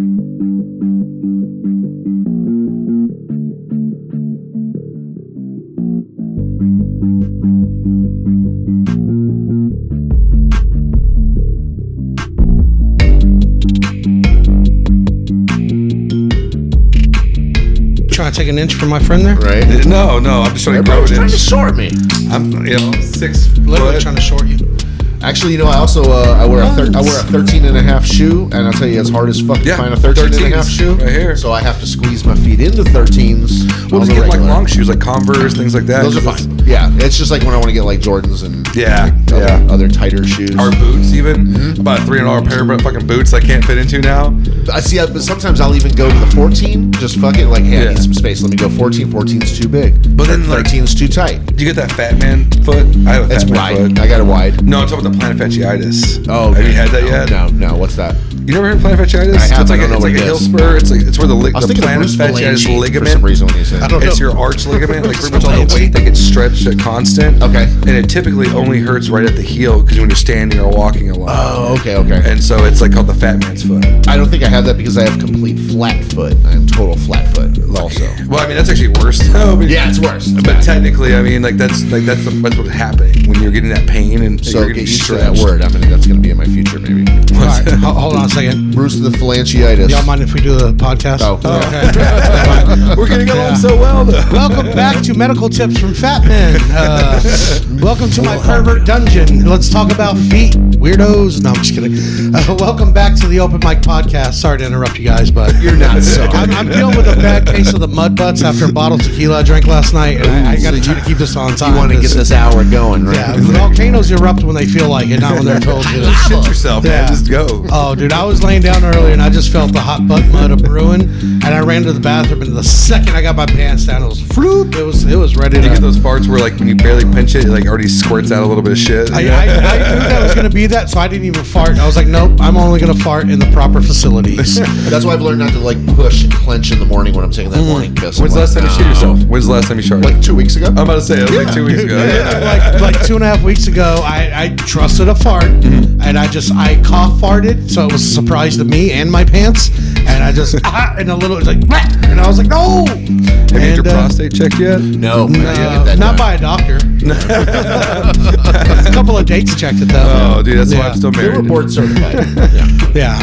Trying to take an inch from my friend there? Right? No, I'm just trying to grow it in. Trying to short me. I'm 6 foot. Literally trying to short you. Actually, I also I wear a 13 and a half shoe, and I'll tell you, it's hard as fuck to find a 13 and a half shoe. Right here. So I have to squeeze my feet into 13s. Well, you get like long shoes, like Converse, things like that. Those are fine. Yeah, it's just like when I want to get like Jordans and other tighter shoes. Or boots, even. About a $300 pair of fucking boots I can't fit into now. I see, but sometimes I'll even go to the 14. Just fuck it, like, hey, I need some space. Let me go 14. 14's too big. But then 13's too tight. You get that fat man foot? I have a fat man foot. I got it wide. No, I'm talking about the plantar fasciitis. Oh, okay. Have you had that yet? No. What's that? You never heard of plantar fasciitis? I have. It's like a heel spur. It's where the plantar fasciitis ligament. For some reason when you said it's your arch ligament. Like pretty much all the weight that gets stretched at constant. Okay. And it typically only hurts right at the heel because when you're standing or walking a lot. Oh, okay. And so it's like called the fat man's foot. I don't think I have that because I have complete flat foot. I am total flat foot also. Well, I mean that's actually worse though. Yeah, it's worse. But technically, I mean, that's what's happening when you're getting that pain and so you're get getting used to stretched. that word. That's going to be in my future maybe. All right, hold on a second. Bruce the phalangiitis. Y'all mind if we do the podcast? Oh, okay. We're getting along so well though. Welcome back to Medical Tips from Fat Men. Welcome to my pervert dungeon. Let's talk about feet, weirdos. No, I'm just kidding. Welcome back to the Open Mic Podcast. Sorry to interrupt you guys, but You're not sorry. I'm dealing with a bad case of the mud butts after a bottle of tequila I drank last night, and I got to try to keep this on time. You want to get this hour going, right? Yeah, volcanoes erupt when they feel like it, not when they're told to. Shit yourself, man. Just go. Oh, dude, I was laying down earlier and I just felt the hot butt mud of brewing, and I ran to the bathroom, and the second I got my pants down, it was floop. It was ready to. You get those farts where like when you barely pinch it like already squirts out a little bit of shit. I knew that was going to be that, so I didn't even fart. I was like, nope, I'm only going to fart in the proper facilities. That's why I've learned not to like push and clench in the morning when I'm taking that morning piss. When's the last time you shit yourself? When's the last time you sharted? Like 2 weeks ago. I'm about to say it was like 2 weeks ago. Like 2.5 weeks ago, I trusted a fart, and I cough farted, so it was a surprise to me and my pants, and I just and a little, it was like, bleh, and I was like, no. Have you had your prostate checked yet? No, not by a doctor. A couple of dates checked it though. Oh, dude, that's why I'm still married. They were board certified. Yeah,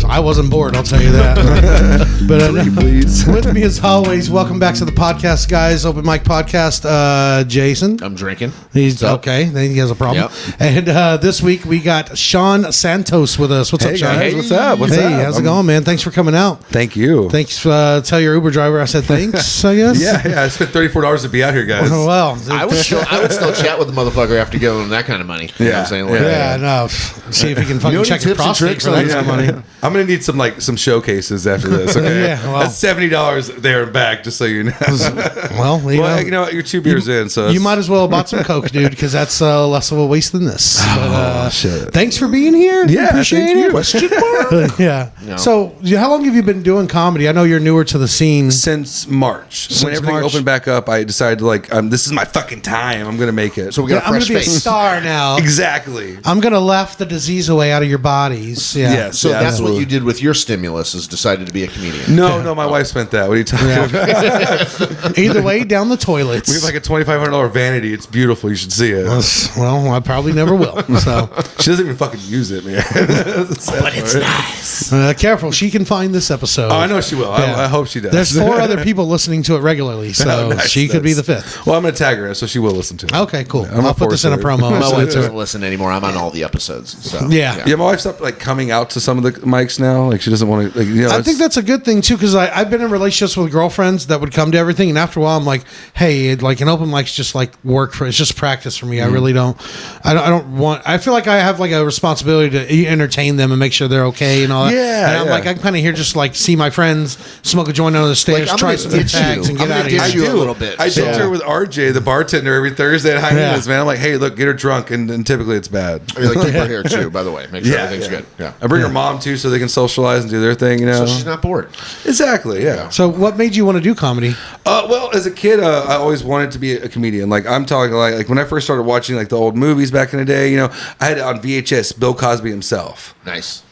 I wasn't bored, I'll tell you that. But please. With me as always, welcome back to the podcast, guys. Open Mic Podcast. Jason. I'm drinking. He's okay. Then he has a problem. Yep. And this week we got Shawn Santos with us. What's up, Shawn? Guys, what's up? How's it going, man? Thanks for coming out. Thank you. Thanks. Tell your Uber driver I said thanks. I guess. Yeah. I spent $34 to be out here, guys. Well, I would still chat with the motherfucker after giving him that kind of money. You know what I'm saying? Like, no. See if he can fucking check your prostate for that kind of money. I'm gonna need some showcases after this. Okay, that's $70 there and back, just so you know. Well, you know you're 2 beers in, so you might as well have bought some Coke, dude, because that's less of a waste than this. But, shit. Thanks for being here. Yeah, appreciate it. Question mark? Yeah. No. So, how long have you been doing comedy? I know you're newer to the scene. Since March. When everything opened back up, I decided to this is my fucking time. I'm gonna make it. So we got a fresh I'm gonna be face. a star now. Exactly. I'm gonna laugh the disease away out of your bodies. Yeah. Yes. So that's what you did with your stimulus, is decided to be a comedian. No, my wife spent that. What are you talking about? Either way, down the toilets. We have like a $2,500 vanity. It's beautiful. You should see it. Well, I probably never will. So she doesn't even fucking use it, man. But it's nice. Careful, she can find this episode. Oh, I know she will. Yeah. I hope she does. There's 4 other people listening to it regularly, so she could be the 5th. Well, I'm going to tag her, so she will listen to it. Okay, cool. I'll put this in a promo. My wife doesn't listen anymore. I'm on all the episodes. So yeah. My wife stopped coming out to some of the mics now. Like she doesn't want to. I think that's a good thing too, because I've been in relationships with girlfriends that would come to everything, and after a while, I'm like, hey, an open mic's just like work for. It's just practice for me. I really don't. I don't want. I feel like I have a responsibility to entertain them and make sure they're okay and all that. Yeah. And I'm kind of here just see my friends, smoke a joint on the stairs, try some tags, and get out of here. I do a little bit. I did her with RJ, the bartender, every Thursday at Hyenas, man. I'm like, hey, look, get her drunk, and typically it's bad. I mean, keep her hair too, by the way. Make sure everything's good. Yeah. I bring her mom too, so they can socialize and do their thing. So she's not bored. Exactly. Yeah. So what made you want to do comedy? Well, as a kid, I always wanted to be a comedian. Like I'm talking like when I first started watching the old movies back in the day. I had on VHS Bill Cosby himself. Nice.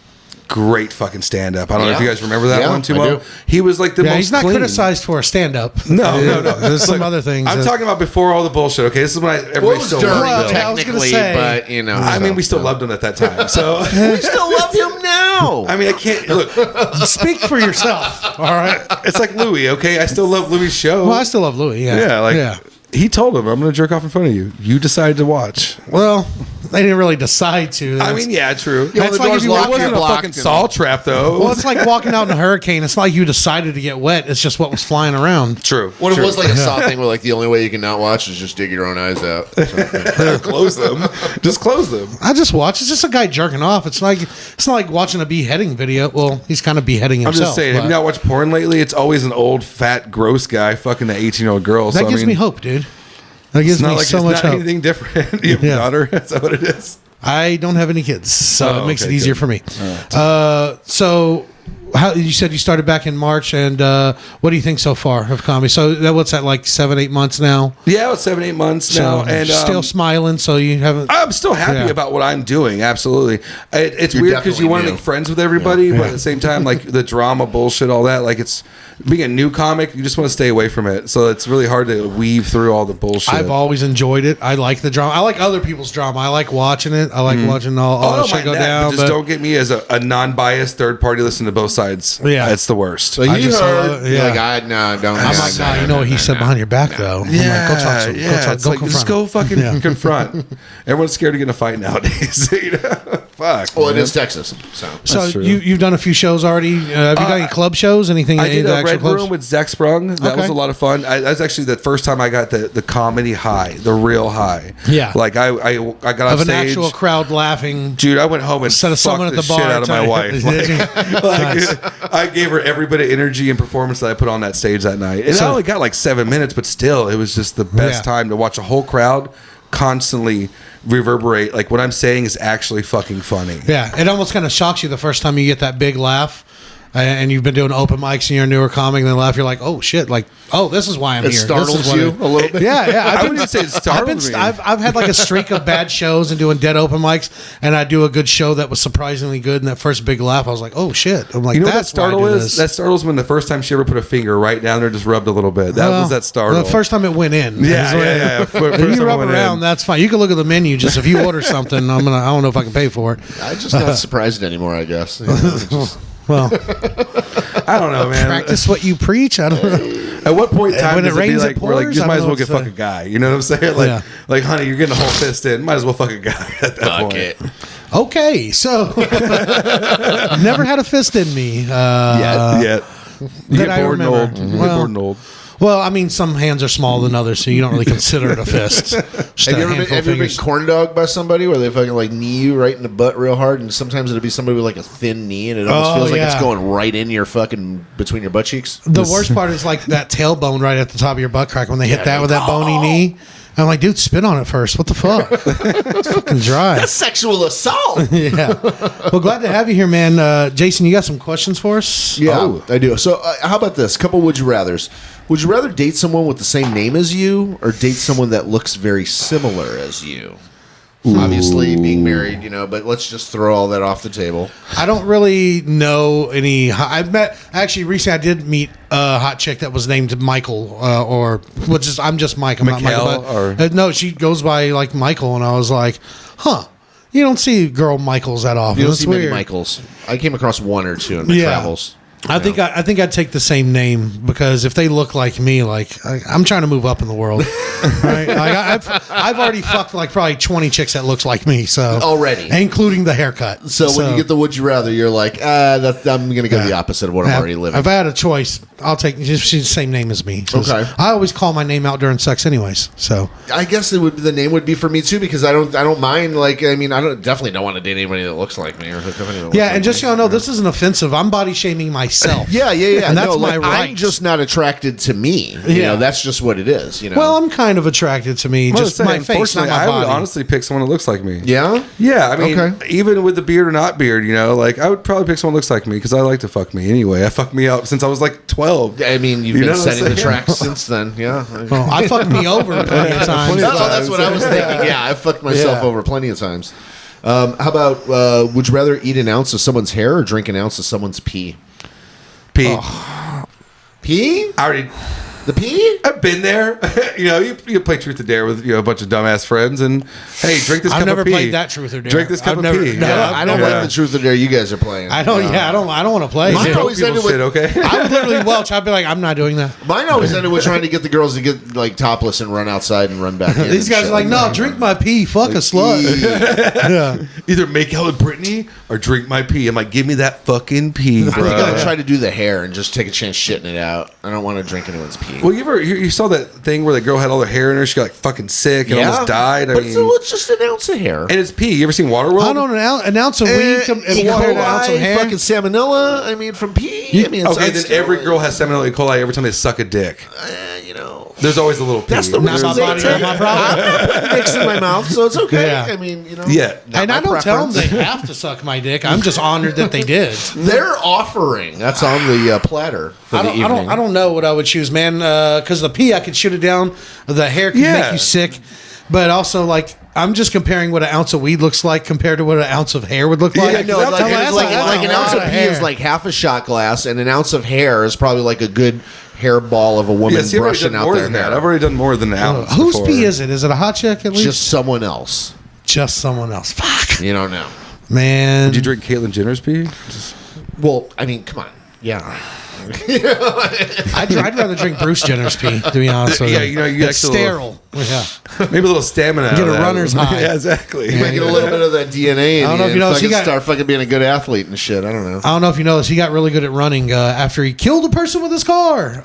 great fucking stand up. I don't know if you guys remember that one too I well. do. He was like the most he's not clean. criticized for a stand up. No. There's some other things. I'm talking about before all the bullshit. Okay, this is when everybody still during, loved Bill. I was gonna technically, say. but you know. I mean, we still loved him at that time. So we still love him now. I mean, I can't look. Speak for yourself. All right. It's like Louis. Okay, I still love Louis' show. Well, I still love Louis. Yeah. He told him, "I'm going to jerk off in front of you." You decided to watch. Well, they didn't really decide to. I mean, yeah, true. Yeah, That's the like door's if you locked, walk you're It wasn't a blocked, fucking and- saw trap, though. Well, it's like walking out in a hurricane. It's not like you decided to get wet. It's just what was flying around. True. What if true. it was like a Saw thing where like the only way you can not watch is just dig your own eyes out. Close them. Just close them. I just watch. It's just a guy jerking off. It's not like watching a beheading video. Well, he's kind of beheading I'm himself. just saying. Have but you not watched porn lately? It's always an old, fat, gross guy fucking the 18-year-old girl. that So, gives I mean, me hope, dude. That gives It's not me like so it's much not hope. anything different. You have Yeah. a daughter. Is that what it is? I don't have any kids, so Oh, it makes okay, it easier good. for me. So, how you said you started back in March, and what do you think so far of comedy? So, what's that like 7-8 months now? Yeah, it's 7-8 months now, and still smiling. So you haven't. I'm still happy Yeah. about what I'm doing. Absolutely, it's You're weird because you definitely want to new. make friends with everybody, but at the same time, like the drama, bullshit, all that. Like it's being a new comic, you just want to stay away from it. So it's really hard to weave through all the bullshit. I've always enjoyed it. I like the drama. I like other people's drama. I like watching it. I like watching all Oh, that no, shit mind go that, down. but just don't get me as a non-biased third party. Listen to both sides. Yeah. It's the worst. So I you just heard, love it, you're yeah. like, don't. I'm like, nah, you know what he said behind your back, though. I'm like, go talk to him. It's like, just go fucking Yeah. confront. Everyone's scared to get in a fight nowadays. You know? Fuck. Well, it man. is Texas, so. So That's true. you've done a few shows already. Have you done any club shows? Anything? I did any a actual Red clubs? Room with Zach Sprung. That Okay. was a lot of fun. That was actually the first time I got the comedy high, the real high. Yeah. Like I got of off an stage. actual crowd laughing. Dude, I went home and Instead of fucked someone at the the bar shit out of my telling- wife. Did you? Like, I gave her every bit of energy and performance that I put on that stage that night. And So- I only got like 7 minutes, but still, it was just the best Yeah. time to watch a whole crowd constantly reverberate. Like what I'm saying is actually fucking funny. Yeah, it almost kind of shocks you the first time you get that big laugh, and you've been doing open mics and you're a newer comic, and then laugh. You're like, oh shit, like, oh, this is why I'm It here. startles This is what you it- a little bit. Yeah. I wouldn't even say it startled me. I've had like a streak of bad shows and doing dead open mics, and I do a good show that was surprisingly good. And that first big laugh, I was like, oh shit. I'm like, You know what that that's why I startle do is? this. That startles when the first time she ever put a finger right down there, just rubbed a little bit. That Well, was that startle. The first time it went in. Yeah. If First you time rub it went around, in. that's fine. You can look at the menu. Just if you order something, I don't know if I can pay for it. I'm just not surprised anymore, I guess. You know, just- Well, I don't know, man. practice what you preach. I don't know. At what point in time When it does it be rains, it like we're like pours? just I might don't as know well what get to fuck say. a guy? You know what I'm saying? Like, Yeah. like honey, you're getting a whole fist in. Might as well fuck a guy at that Fuck point. it. Okay, so never had a fist in me. Yeah. You that get I bored and remember. old. You get Well, bored and old. Well, I mean, some hands are smaller than others, so you don't really consider it a fist. Just Have a you ever handful of been fingers. corn dogged by somebody where they fucking like knee you right in the butt real hard, and sometimes it'll be somebody with like a thin knee, and it almost Oh, feels like it's yeah. going right in your fucking between your butt cheeks. The worst part is like that tailbone right at the top of your butt crack when they hit that with that bony knee. I'm like, dude, spit on it first. What the fuck? It's fucking dry. That's sexual assault. Yeah. Well, glad to have you here, man. Jason, you got some questions for us? Yeah, Oh. I do. So, how about this? Couple would you rather's. Would you rather date someone with the same name as you, or date someone that looks very similar as you? Obviously, being married, you know, but let's just throw all that off the table. I don't really know any. Actually recently I did meet a hot chick that was named Michael, I'm just Mike. I'm not Mikhail, Michael. or- No, she goes by like Michael, and I was like, huh. You don't see girl Michaels that often. You don't It's see many weird. Michaels. I came across one or two in my Yeah. travels. I think I'd take the same name because if they look like me, like I'm trying to move up in the world. Right? Like, I've already fucked like probably 20 chicks that looks like me. So Already. including the haircut. So when you get the would you rather, you're like, I'm going to go the opposite of what I'm already living. If I had a choice, I'll take she's the same name as me. 'Cause Okay. I always call my name out during sex, anyways. So I guess the name would be for me too, because I don't mind. Like, I mean, definitely don't want to date anybody that looks like me or hook up anyone that looks yeah, like and just me. so you know, this isn't offensive. I'm body shaming myself. Yeah, and that's No, my like, right. I'm just not attracted to me. You Yeah. know, that's just what it is. You know. Well, I'm kind of attracted to me, Well, just I'm my saying, face, not unfortunately, my I would body. honestly pick someone that looks like me. yeah. Yeah, I mean, Okay. even with the beard or not beard, you know, like I would probably pick someone that looks like me because I like to fuck me anyway. I fucked me up since I was like 12. I mean, you've You know been what I'm setting the saying? tracks since then. Yeah. Well, I fucked me over plenty of times. No, that's what I was thinking. Yeah, I fucked myself Yeah. over plenty of times. How about would you rather eat an ounce of someone's hair or drink an ounce of someone's pee? Pee. Pee? I already. The pee? I've been there. You play truth or dare with a bunch of dumbass friends, and hey, drink this cup I've never of pee. played that truth or dare. Drink this cup I've of never- pee. no, Yeah. I don't like the truth or dare you guys are playing. I don't. Yeah, I don't want to play. Mine Dope always people ended with shit, okay? I would literally welch. I'd be like, I'm not doing that. Mine always ended with trying to get the girls to get like topless and run outside and run back in. These and guys shit are like, no, that. drink my pee. Fuck a slut. Yeah. Either make out with Brittany or drink my pee. I'm like, give me that fucking pee, I bro. think I'd try to do the hair and just take a chance shitting it out. I don't want to drink anyone's pee. Well, you saw that thing where the girl had all her hair in her? She got like fucking sick and almost died. But it's just an ounce of hair. and it's pee. You ever seen Waterworld? I don't know. An ounce of weed compared to an ounce of hair. fucking salmonella. I mean, from pee. I mean, it's Okay, then every girl has salmonella E. coli every time they suck a dick. you know. There's always a little pee. That's the Not reason my they body, take not my problem. I'm putting dicks in my mouth, so it's okay. Yeah. I mean, you know. Yeah. not And my I don't tell them preference. they have to suck my dick. I'm just honored that they did. They're offering. That's on the platter for I the don't, evening. I don't know what I would choose, man. Because the pee, I could shoot it down. The hair can Yeah. make you sick. But also, like, I'm just comparing what an ounce of weed looks like compared to what an ounce of hair would look like. Yeah, no, that's like, a like lot an ounce of pee hair. is like half a shot glass, and an ounce of hair is probably like a good hairball of a woman Yeah, see, I've already brushing done out more their than hair. that. I've already done more than an ounce. Whose before. pee is it? Is it a hot chick at least? Just someone else. Just someone else. Fuck. You don't know. Man. Did you drink Caitlyn Jenner's pee? Well, I mean, come on. Yeah. I'd rather drink Bruce Jenner's pee, to be honest with you. Yeah, you know, you it's actually- sterile. Yeah. Maybe a little stamina. Get out of a that. runner's high. Yeah, exactly. You might get a little bit of that DNA in I don't know if you you know and this, he fucking got- start fucking being a good athlete and shit. I don't know. I don't know if you know this. He got really good at running after he killed a person with his car.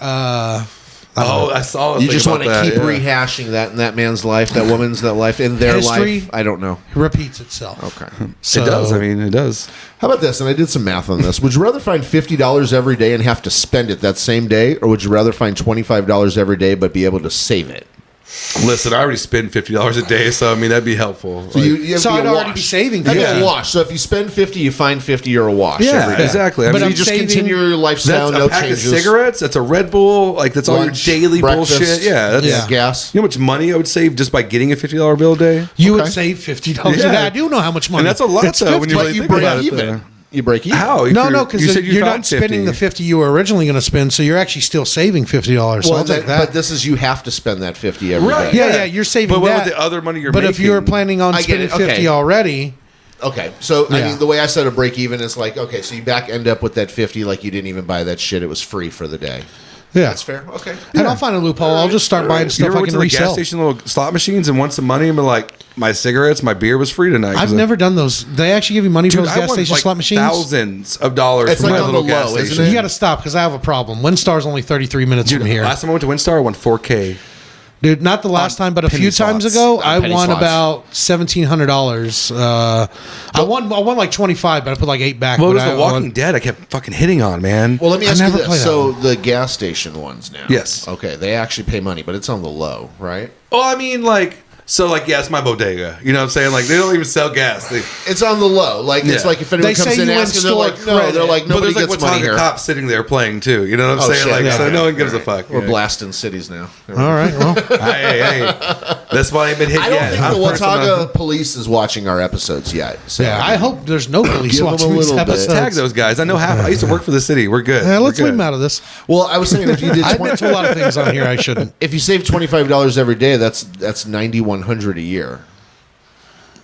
Oh, I saw. You just want to keep rehashing that in that man's life, that woman's life, in their History. life. I don't know. It repeats itself. Okay. So, It does. I mean, it does. How about this? And I did some math on this. Would you rather find $50 every day and have to spend it that same day, or would you rather find $25 every day but be able to save it? Listen, I already spend $50 a day, so I mean that'd be helpful. So you have So to be I'd a already wash. be saving That'd be 50. a wash. So if you spend 50, you find 50, you're a wash every yeah, day. exactly. I But mean, So I'm you just saving- continue your lifestyle, that's no a pack changes. of cigarettes. That's a Red Bull. Like that's all your Lunch, daily breakfast, bullshit. Yeah, that's Yeah. gas. You know how much money I would save just by getting a $50 bill a day? You Okay. would save $50 Yeah. a day. I do know how much money. And that's a lot, It's though, when you But really you think break about it. even. You break even. How? No, because you said you you're found not spending 50. the 50 you were originally going to spend, so you're actually still saving $50. So Well, I'll take that. but this is you have to spend that 50 every day. Right. yeah, you're saving But what that. about the other money you're but making? if you're planning on I get spending it, okay. 50 already, Okay, so I Yeah. mean, the way I said a break even is like, okay, so you end up with that 50, like you didn't even buy that shit; it was free for the day. yeah. That's fair. Okay, And I'll find a loophole. I'll just start buying you stuff ever I went can to the gas resell. station little slot machines and won some money and been like, my cigarettes, my beer was free tonight? I've never done those. They actually give you money for Dude, those I gas won station like slot machines. thousands of dollars It's from like my on little the gas low, isn't station. it? You got to stop because I have a problem. Windstar's only 33 minutes Dude, from here. last time I went to Windstar, I won $4K. Dude, not the last time, but a penny few times slots. ago, On I penny won slots. about $1,700. I won like 25, but I put like 8 back. Well, it but was I The Walking won- Dead. I kept fucking hitting on, man. Well, let me I ask you never played this: that so one. the gas station ones now? Yes. Okay, they actually pay money, but it's on the low, right? Oh, I mean, like, so, like, yeah, it's my bodega. You know what I'm saying? Like, they don't even sell gas. They, It's on the low. Like it's Yeah. like if anyone They comes say in you asking, they're in-store like, no, credit. they're like but nobody there's like gets money Watauga here. cops sitting there playing too. You know what I'm Oh, saying? shit, Like, yeah, so yeah. no one gives a fuck. We're Yeah. blasting cities now. All right. Well, hey, that's why I ain't been hit I don't yet. think I'm the personal- Watauga police is watching our episodes yet. So yeah, I hope there's no police Give 'em a watching these little bit. episodes. Tag those guys. I know half. I used to work for the city. We're good. Yeah, let's We're leave good. them out of this. Well, I was saying if you did I admit to a lot of things on here I shouldn't. if you save $25 every day, that's $9,100 a year.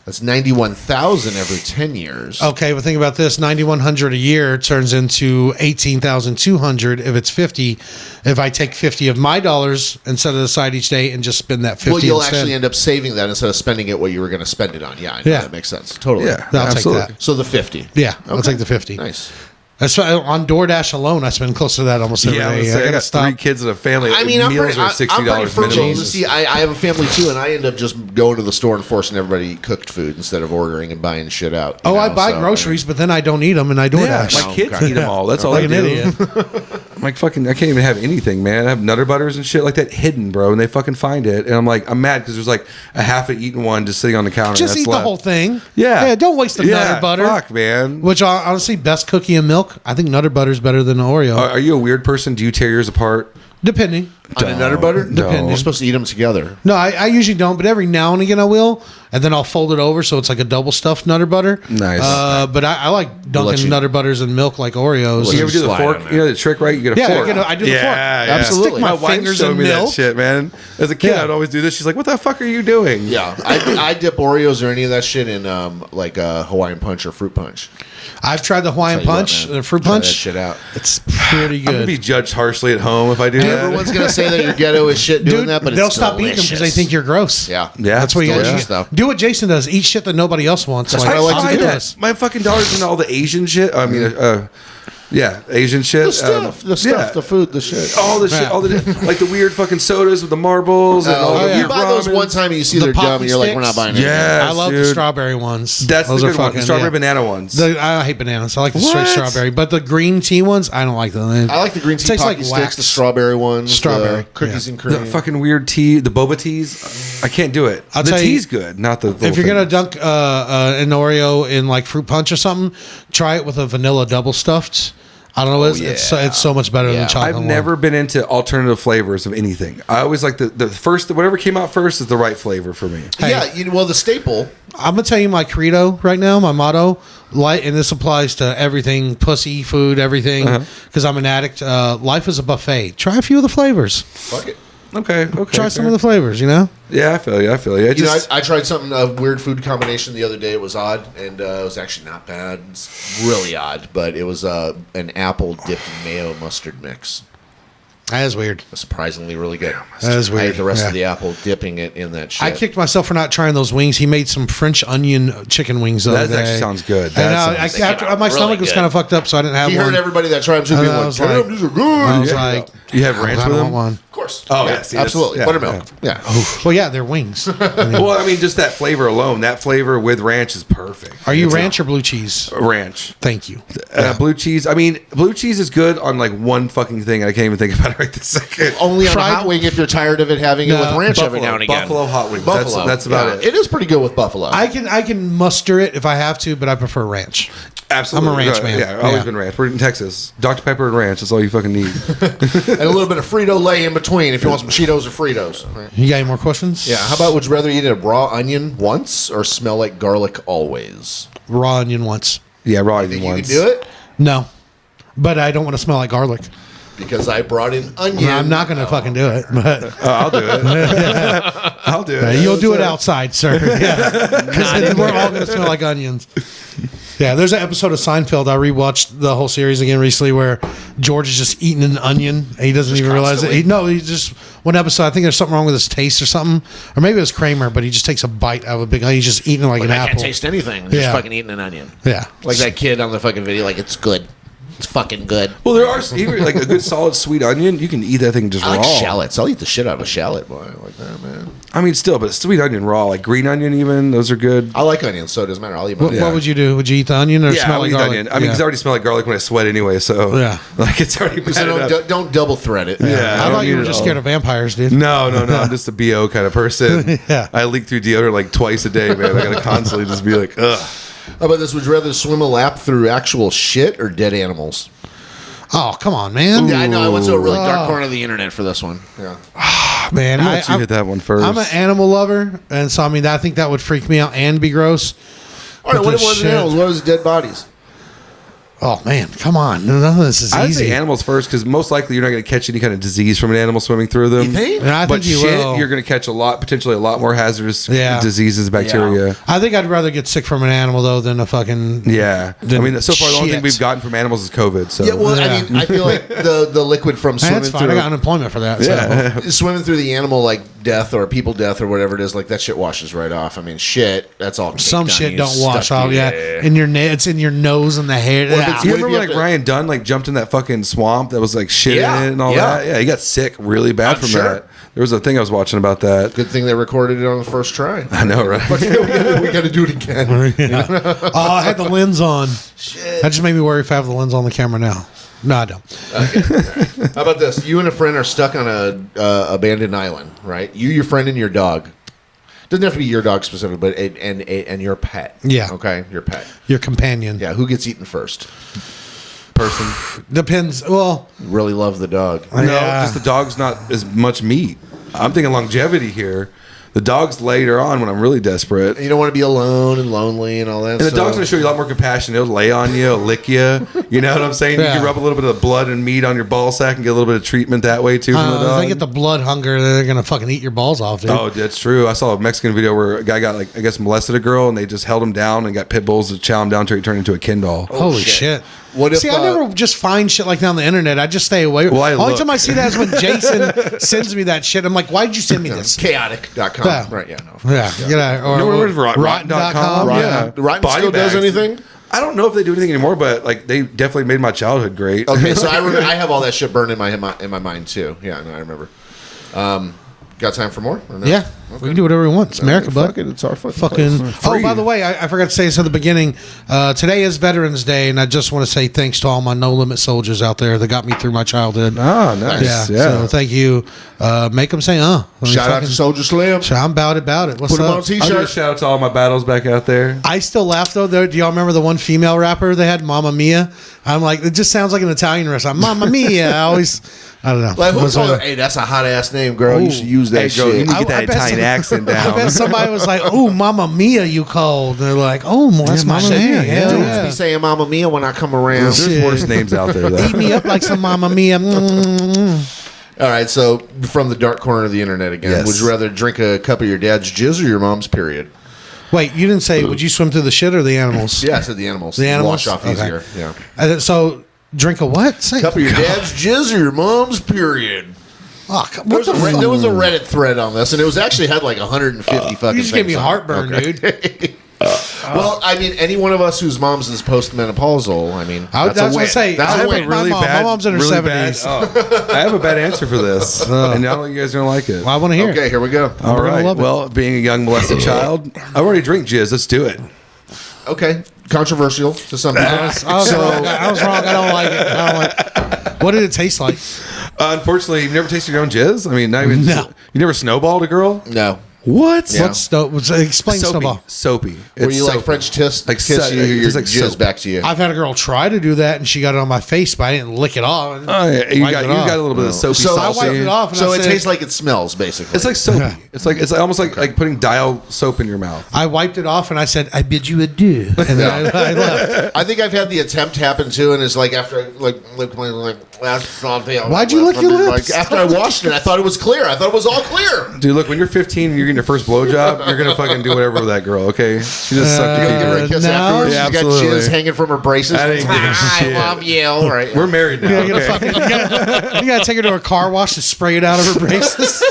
That's $91,000 every 10 years. Okay, but think about this: $9,100 a year turns into $18,200 if it's 50. If I take 50 of my dollars and set it aside each day and just spend that 50, Well, you'll instead. actually end up saving that instead of spending it what you were going to spend it on. Yeah, I know, Yeah. that makes sense. Totally. Yeah, I'll take absolutely. that. So the 50. Yeah, I'll Okay. take the 50. Nice. That's why on DoorDash alone, I spend close to that almost every Yeah, I, day. was gonna say, I gotta got stop. 3 kids and a family. I mean, I'm meals pretty, are I'm $60 pretty frugal. minimum. See, I have a family too, and I end up just going to the store and forcing everybody to eat cooked food instead of ordering and buying shit out. you Oh, I know, buy so, groceries, but then I don't eat them, and I Yeah, DoorDash. my kids Okay. eat them all. That's all like I an do. idiot. I'm like fucking. I can't even have anything, man. I have Nutter Butters and shit like that hidden, bro, and they fucking find it, and I'm like, I'm mad because there's like a half an eaten one just sitting on the counter. Just that's eat the left. whole thing. Yeah, Yeah, don't waste the Yeah, Nutter Butter. Fuck, man. Which honestly, best cookie and milk. I think Nutter Butter's better than Oreo. Are you a weird person? Do you tear yours apart? Depending. On a Nutter Butter? Depending. You're supposed to eat them together. No, I usually don't, but every now and again I will, and then I'll fold it over so it's like a double stuffed Nutter Butter. Nice. But I like dunking Nutter Butters in milk like Oreos. You ever do the Slide fork? on You know the trick, right? You get a fork. I do the fork. Absolutely. Stick my wife fingers showed in me milk. that shit, man. As a kid, Yeah. I'd always do this. She's like, "What the fuck are you doing?" Yeah, I dip Oreos or any of that shit in like Hawaiian Punch or Fruit Punch. I've tried the Hawaiian Tell you what, Punch, man. the Fruit Try Punch. that shit out. It's pretty I'm gonna good. be judged harshly at home if I do that. Everyone's gonna say that your ghetto is shit doing Dude, that, but they'll it's stop eating them because they delicious. think you're gross. Yeah, Yeah, That's what you delicious, got to though. do. What Jason does: eat shit that nobody else wants. That's like, what I like to I'll do. do that. this. My fucking daughter's into all the Asian shit. I mean, Asian shit. The stuff, the food, the shit. all the shit, Yeah. all the like the weird fucking sodas with the marbles and all the yeah. You weird buy those ramen. one time and you see The they're dumb Poppy and you're like, we're sticks? not buying it. Yeah. I love the dude. strawberry ones. That's Those the are good one. fucking The strawberry yeah. banana ones. I hate bananas. I like the straight What? strawberry, but the green tea ones, I don't like them. I like the green tea Tastes Pocky like sticks, wax. the strawberry ones, Strawberry, the cookies yeah. and cream. the fucking weird tea, the boba teas. I can't do it. I'll the tell you, tea's good, not the. If you're gonna dunk. dunk an Oreo in like fruit punch or something, try it with a vanilla double stuffed. I don't know. It's so much better than chocolate. I've one. never been into alternative flavors of anything. I always like the first, whatever came out first is the right flavor for me. Yeah, well, the staple. I'm gonna tell you my credo right now. My motto, and this applies to everything: pussy, food, everything. Because I'm an addict. Life is a buffet. Try a few of the flavors. Fuck it. Okay. Try some of the flavors. You know. Yeah, I feel you. It You know, just, I tried something, a weird food combination the other day. It was odd, and it was actually not bad. It's really odd, but it was an apple dipped in mayo mustard mix. That is weird. Surprisingly really good. That is I weird. ate the rest Yeah. of the apple, dipping it in that shit. I kicked myself for not trying those wings. He made some French onion chicken wings the that other day. actually sounds good. And That sounds- my stomach was good. kind of fucked up, so I didn't have He one. heard everybody that tried them And being I like, was "Damn, like- these are good." I was Yeah. like, you have ranch I with don't them? want one. Of course. Oh, yeah, yeah, see, that's- absolutely. yeah, Buttermilk. Yeah. Well, yeah, they're wings. Well, I mean, just that flavor alone, that flavor with ranch is perfect. Are you It's ranch or blue cheese? ranch? Thank you. Blue cheese. I mean, blue cheese is good on like one fucking thing. I can't even think about it right this second. Only on a Fried- hot wing if you're tired of it having it No, with ranch every Buffalo- now and again. Buffalo hot wings. Buffalo. That's about Yeah, it. It is pretty good with buffalo. I can muster it if I have to, but I prefer ranch. Absolutely. I'm a ranch man. Yeah, I've always Yeah. been ranch. We're in Texas. Dr. Pepper and ranch. That's all you fucking need. and a little bit of Frito-Lay in between if you want some Cheetos or Fritos. You got any more questions? Yeah. How about would you rather eat a raw onion once or smell like garlic always? Raw onion once. Yeah, raw onion Think you can ones. do it? No, but I don't want to smell like garlic. Because I brought in onion. I'm not going to fucking do it. But I'll do it. I'll do it. you'll do it outside, sir. Yeah, because we're all going to smell like onions. Yeah, there's an episode of Seinfeld. I rewatched the whole series again recently where George is just eating an onion. And he doesn't even realize it. constantly? He just one episode. I think there's something wrong with his taste or something, or maybe it was Kramer. But he just takes a bite out of a big onion. He's just eating it like an I apple. can't taste anything. Just Yeah. fucking eating an onion. Yeah, Like that kid on the fucking video, like it's good. It's fucking good. Well, there are even like a good solid sweet onion. You can eat that thing just I like raw. shallots. I'll eat the shit out of a shallot, boy. I like that, man. I mean, still, but sweet onion raw, like green onion, even those are good. I like onions, so it doesn't matter. I'll eat my What would you do? Would you eat the onion or Yeah, smell I like eat garlic? onion. I mean, because I already smell like garlic when I sweat anyway. So Yeah. like it's already bad So enough. don't double thread it. Yeah. I don't thought you need were it just all. scared of vampires, dude. No. I'm just a BO kind of person. Yeah. I leak through deodorant like twice a day, man. I gotta constantly just be like, ugh. How about this? Would you rather swim a lap through actual shit or dead animals? Oh, come on, man. Yeah, I know. I went to a really dark corner of the internet for this one. Yeah. Man, I'm gonna let you hit that one first. I'm an animal lover, and so I mean, I think that would freak me out and be gross. All right, But what the was shit- animals? What was dead bodies? Oh man, come on, none of this is I'd easy. say animals first because most likely you're not going to catch any kind of disease from an animal swimming through them. You think? And I But think you shit, will. you're going to catch potentially a lot more hazardous Yeah. diseases, bacteria. I think I'd rather get sick from an animal though than a fucking Yeah. I Then mean, so far the only thing shit. we've gotten from animals is COVID. So Yeah, well, Yeah. I mean, I feel like the liquid from swimming That's fine. I through got unemployment for that. So. yeah. swimming through the animal like death or people death or whatever it is, like that shit washes right off. I mean, shit, that's all. Some caked on shit you, don't wash stuck off. to you. Yeah, in your it's in your nose and the hair. Well, if Yeah. it's- You What if remember you like have to- Ryan Dunn like jumped in that fucking swamp that was like shit Yeah, in it and all yeah. that? Yeah, he got sick really bad I'm from sure. that. There was a thing I was watching about that. Good thing they recorded it on the first try. I know, right? we got to do it again. Oh, I had the lens on. That just made me worry if I have the lens on the camera now. No, I don't. How about this? You and a friend are stuck on a abandoned island, right? You, your friend, and your dog. Doesn't have to be your dog specific, but and your pet. Yeah. Okay, your pet. Your companion. Yeah. Who gets eaten first? person. Depends. Well, Really love the dog. No, Yeah. just the dog's not as much meat. I'm thinking longevity here. The dog's later on when I'm really desperate. You don't want to be alone and lonely and all that. And the dog's going to show you a lot more compassion. It'll lay on you. It'll lick you. You know what I'm saying? Yeah. You can rub a little bit of the blood and meat on your ball sack and get a little bit of treatment that way, too, from the if dog. they get the blood hunger, they're gonna fucking eat your balls off, dude. Oh, that's true. I saw a Mexican video where a guy got, like, I guess, molested a girl, and they just held him down and got pit bulls to chow him down until he turned into a Ken doll. Holy shit. What if, See, I never just find shit like that on the internet. I just stay away. Well, I Only look. time I see that is when Jason sends me that shit. I'm like, why'd you send me this? Chaotic.com. Yeah. Right, yeah, no. Yeah, or You know where's Rotten.com? Yeah. Rotten Body still does bags. anything? I don't know if they do anything anymore, but, like, they definitely made my childhood great. Okay, so I remember, I have all that shit burned in my mind, too. Yeah, no, I remember. Got time for more? Or no? Yeah, we can do whatever we want. It's America, bud. Fuck it, it's our fucking Fucking. Oh, by the way, I forgot to say this at the beginning. Today is Veterans Day, and I just want to say thanks to all my No Limit soldiers out there that got me through my childhood. Ah, nice. Yeah. So thank you. Make them say, Shout out to Soldier Slim. I'm about it. What's Put him on a up? I'll give a t-shirt. shout out to all my battles back out there. I still laugh though. Do y'all remember the one female rapper they had, Mamma Mia? I'm like, it just sounds like an Italian restaurant. Mamma Mia. I don't know. Like, who Was told her, it- hey, that's a hot ass name, girl. You should use that Hey, girl, you shit. need to get that I bet Italian some- accent I down. bet somebody was like, "Oh, Mamma Mia, you called." And they're like, "Oh, that's my Mamma name." Mia, Hell Dudes yeah. be saying Mamma Mia when I come around. Shit. There's worse names out there, Eat though. me up like some Mamma Mia. All right, so from the dark corner of the internet again, Yes. would you rather drink a cup of your dad's jizz or your mom's period? Wait, you didn't say, would you swim through the shit or the animals? Yeah, I said the animals. The animals? Wash off Okay. easier. Yeah. So, drink a what? Say, Cup of your dad's jizz or your mom's period? Oh, There what was, the fuck? there was a Reddit thread on this, and it was actually had like 150 fucking You just gave me things on it. heartburn, Okay. dude. Well, I mean, any one of us whose mom's is postmenopausal, I mean, I was that's a gonna win. say, That's I a have win. a really My mom's in her 70s. I have a bad answer for this, and I don't you guys don't like it. Well, I want to hear. Okay, here we go. All We're gonna right. love it. Well, being a young molested child, I already drink jizz. Let's do it. Okay, controversial to some people. I was wrong. I was wrong. I don't like it. I don't like. What did it taste like? Unfortunately, you've never tasted your own jizz. I mean, not even. No. You never snowballed a girl. No. What? Yeah. Explain snowball. Soapy. Where It's you like soapy. French kiss, Like kiss so- you, your it's like jizz soap. back to you. I've had a girl try to do that, and she got it on my face, but I didn't lick it off. Oh, yeah. You Wiped got it you off. got a little bit of soapy So I sauce. wiped in it you. off, and So I it said, tastes like it smells, basically. It's like soapy. Yeah. It's almost like putting dial soap in your mouth. I wiped it off, and I said, "I bid you adieu," and then I left. I think I've had the attempt happen too, and it's like after I like that's something. Why'd you lick your lips? Like after I washed it, I thought it was clear. I thought it was all clear. Dude, look, when you're 15 and you're getting your first blowjob, you're gonna fucking do whatever with that girl, okay? She just sucked You your gonna give her a dick. kiss no. afterwards? Yeah, She's got absolutely. jizz hanging from her braces. I didn't give a shit. I love you. All right. We're married now. You gotta take her to a car wash to spray it out of her braces.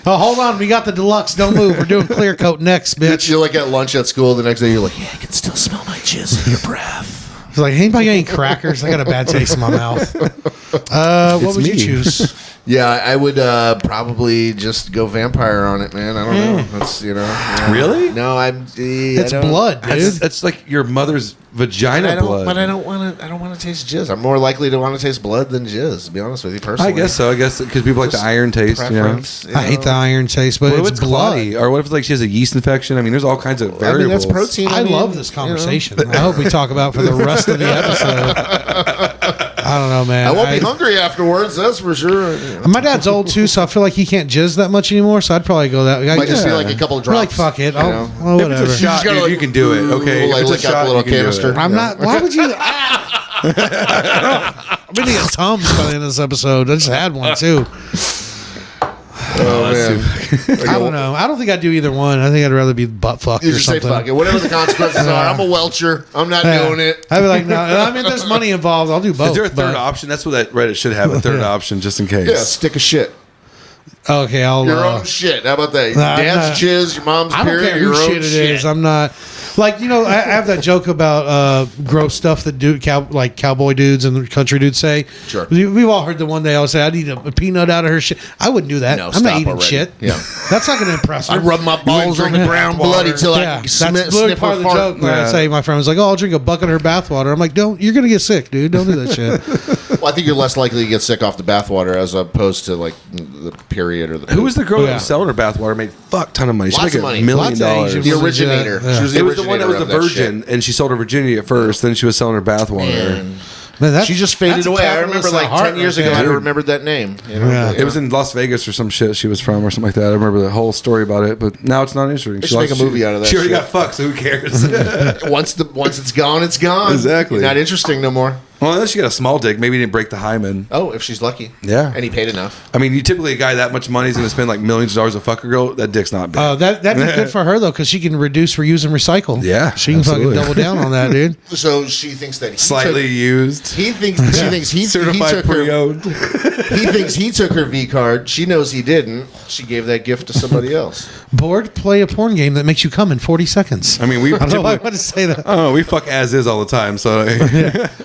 Oh, hold on, we got the deluxe. Don't move. We're doing clear coat next, bitch. You're like at lunch at school the next day. You're like, yeah, I can still smell my jizz in your breath. It's like, anybody got any crackers? I got a bad taste in my mouth. What would you me. choose? Yeah, I would probably just go vampire on it, man. I don't know. That's yeah. Really? No, I'm. It's blood, dude. It's like your mother's vagina blood. But I don't want to. I don't want to taste jizz. I'm more likely to want to taste blood than jizz. To be honest with you, personally. I guess so. I guess because people like the iron taste. You know? Preference. I hate the iron taste, but What if it's it's blood. clotty? Or what if it's like she has a yeast infection? I mean, there's all kinds of I mean, variables. that's protein. I mean, love this you know. conversation. I hope we talk about it for the rest of the episode. I don't know, man. I won't be hungry afterwards. That's for sure. My dad's old too, so I feel like he can't jizz that much anymore. So I'd probably go that way. Might just be like a couple of We're drops. like, fuck it. you know? Well, If it's whatever. a shot, gotta, dude, like, you can do it. Okay, like, if it's a lick out shot, the little you can do it. canister. I'm not. Why would you? I'm gonna get Tums by the end of this episode. I just had one too. Oh, man. I don't know. I don't think I'd do either one. I think I'd rather be butt fucked You or just say something. fuck it. Whatever the consequences are, I'm a welcher. I'm not Yeah. doing it. I'd be like, no. I mean, if there's money involved, I'll do both. Is there a third but- option? That's what that Reddit should have. A third option just in case. Yeah, stick of shit. Okay, I'll. Your own shit. How about that? Nah, Dad's nah. jizz, your mom's I don't period, care your who own shit it is. I'm not. Like, you know, I have that joke about gross stuff that like cowboy dudes and country dudes say. Sure. We've all heard the one day I'll say, I'd eat a peanut out of her shit. I wouldn't do that. No, I'm stop not eating already. shit. Yeah. That's not going to impress her. I rub my balls on the ground bloody till Yeah, I that's sniff literally her part of the fart. joke. Where I Yeah. say, my friend was like, "Oh, I'll drink a bucket of her bathwater." I'm like, "Don't! You're gonna get sick, dude. Don't do that shit." Well, I think you're less likely to get sick off the bathwater as opposed to like the period or the. Who was the girl Oh, that yeah. was selling her bathwater? Made fuck ton of money. She Lots made of money. $1 million. Lots of Asian the was originator? yeah. She was the It was the one that was originator the of that virgin, and she sold her virginity at first. Then she was selling her bathwater. shit. And Man, she just faded that's a away. I capitalist remember like at heart 10 years right ago, I there. remembered that name. You know? Yeah. But, It was in Las Vegas or some shit she was from or something like that. I remember the whole story about it, but now it's not interesting. They should make a movie out of that She already shit. got fucked, so who cares? once it's gone, it's gone. Exactly. Not interesting no more. Well, unless you got a small dick, maybe you didn't break the hymen. Oh, if she's lucky. Yeah. And he paid enough. I mean, you typically a guy that much money is going to spend like millions of dollars to fuck a girl. That dick's not big. That'd be good for her though, because she can reduce, reuse, and recycle. Yeah, she can absolutely. fucking double down on that, dude. So she thinks that he Slightly used. She thinks he Certified took her. pre-owned. He thinks he took her V card. She knows he didn't. She gave that gift to somebody else. Bored, play a porn game that makes you come in 40 seconds. I mean, we I don't know why I typically, want to say that. oh, we fuck as is all the time. So,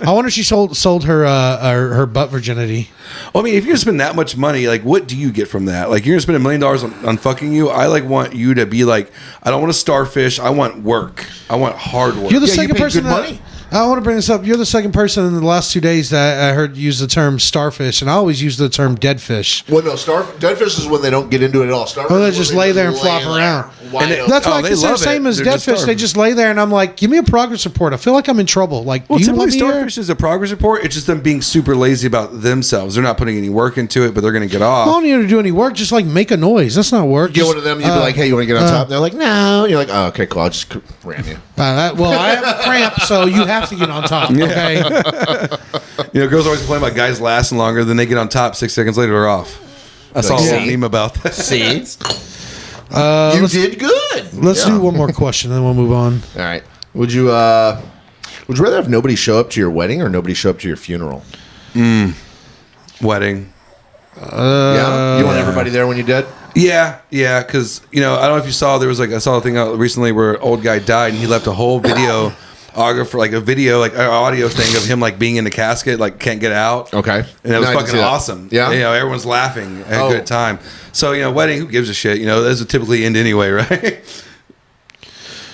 I wonder if she sold her butt virginity. well, I mean, if you're gonna spend that much money, like, what do you get from that? Like, you're gonna spend $1 million on fucking you. I like want you to be like, I don't want a starfish. I want work. I want hard work. You're the Yeah, you second paid person. good money. I want to bring this up. You're the second person in the last 2 days that I heard use the term starfish, and I always use the term dead fish. Well, no, dead fish is when they don't get into it at all. Starfish Oh, they is when just lay there and flop around. wide And they- open. That's why I they consider love same it. as They're dead just fish. They starving. just lay there, and I'm like, give me a progress report. I feel like I'm in trouble. Like, Well, do you typically want me starfish here? is a progress report. It's just them being super lazy about themselves. They're not putting any work into it, but they're going to get I off. don't need to do any work. Just like make a noise. That's not work. You get one of them, you'd be like, hey, you want to get on top? And they're like, no. You're like, oh, okay, cool. I'll just ram you. Well, I have a cramp, so you have to get on top. Okay. You know, girls always complain about guys lasting longer, then they get on top 6 seconds later, they're off. I saw a see? little meme about that. See? You did good. Let's do one more question, then we'll move on. All right. Would you rather have nobody show up to your wedding or nobody show up to your funeral? Wedding. Yeah. You want everybody there when you're dead? Yeah, because, you know, I don't know if you saw, there was like, I saw a thing out recently where an old guy died and he left a whole video, like a video, like an audio thing of him like being in the casket, like can't get out. Okay. And it was No, I didn't fucking see that. awesome. Yeah? You know, everyone's laughing, had Oh. a good time. So, you know, wedding, who gives a shit? You know, those would typically end anyway, right?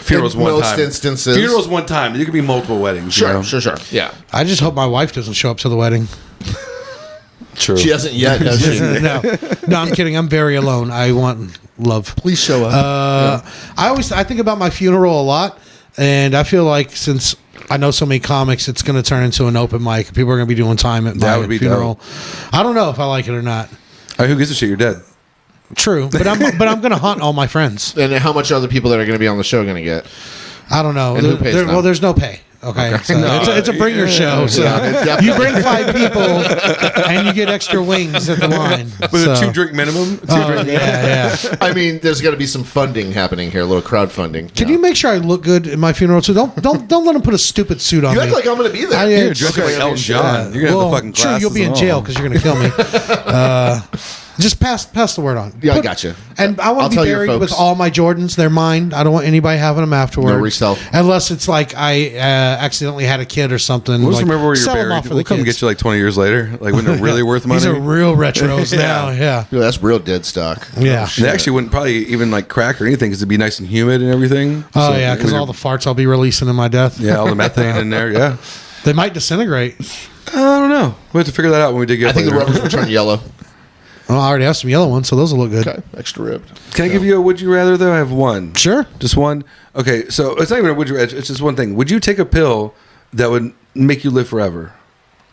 Funerals In one most time. instances. Funerals one time. There could be multiple weddings. Sure, you know? sure. Yeah. I just hope my wife doesn't show up to the wedding. True. She hasn't yet, has she? No, I'm kidding. I'm very alone. I want love. Please show up. I think about my funeral a lot, and I feel like since I know so many comics, it's going to turn into an open mic. People are going to be doing time at That my would be funeral. I don't know if I like it or not. Who gives a shit? You're dead. True, but I'm going to haunt all my friends. And how much are the people that are going to be on the show going to get? I don't know. And who pays them? Well, there's no pay. Okay, so it's a bring your show. So Yeah, you bring 5 people, and you get extra wings at the line. With So- a 2-drink minimum? yeah. I mean, there's got to be some funding happening here, a little crowdfunding. Can you make sure I look good in my funeral too? Don't let him put a stupid suit on You me. act like I'm going to be there. You're dressed like Elton John. You're going to have the fucking sure, glasses you'll be in and jail all. because you're going to kill me. Just pass the word on. Yeah, I gotcha. And I I'll want to tell be your buried with folks. all my Jordans. They're mine. I don't want anybody having them afterwards. No resell. Unless it's like I accidentally had a kid or something. We'll just like, remember where you're sell 'em buried. off for We'll the come kids. get you like 20 years later. Like when they're really worth money. These are real retros now. Yeah. Yeah, that's real dead stock. Yeah. They actually wouldn't probably even like crack or anything because it'd be nice and humid and everything. Oh So yeah, because all the farts I'll be releasing in my death. yeah, all the methane in there. Yeah, They might disintegrate. I don't know. We have to figure that out when we dig it I up think the later. rubbers will turn yellow. Well, I already have some yellow ones, so those will look good. Okay, extra ribbed. Can I give you a would you rather though? I have one. Sure. Just one. Okay, so it's not even a would you rather. It's just one thing. Would you take a pill that would make you live forever?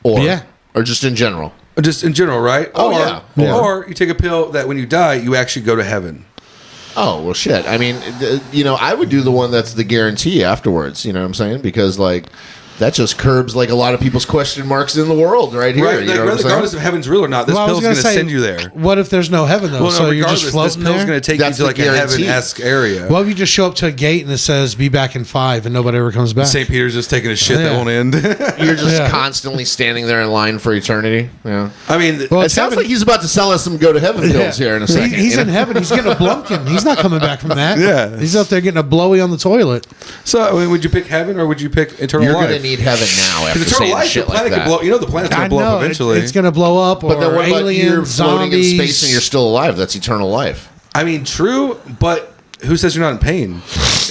Or, Yeah. or just in general. Just in general, right? Oh, or, yeah. Or you take a pill that when you die, you actually go to heaven. Oh, well, shit. I mean, I would do the one that's the guarantee afterwards. You know what I'm saying? Because, like, that just curbs, like, a lot of people's question marks in the world right here. Right? You Like, know what I'm saying? regardless if heaven's real or not, this Well, I was pill's going to gonna say, send you there. What if there's no heaven though? Well, so no, you're regardless, just this floating pill's there. going to take you That's to like the a guarantee. heaven-esque area. Well, if you just show up to a gate and it says "Be back in 5" and nobody ever comes back. St. Peter's just taking a shit Yeah. that won't end. You're just Yeah. constantly standing there in line for eternity. Yeah. I mean, Well, It it's sounds heaven. like he's about to sell us some go to heaven pills here in a second. He's you in know? heaven. He's getting a Blumpkin. He's not coming back from that. Yeah. He's up there getting a blowy on the toilet. so I mean, would you pick heaven or would you pick eternal You're life? going to need heaven now after Eternal saying life, the shit like planet that. could blow. You know, the planet's going I to blow know up eventually. it's going to blow up, or But then what about aliens, you're floating zombies. in space and you're still alive? That's eternal life. I mean, true, but who says you're not in pain?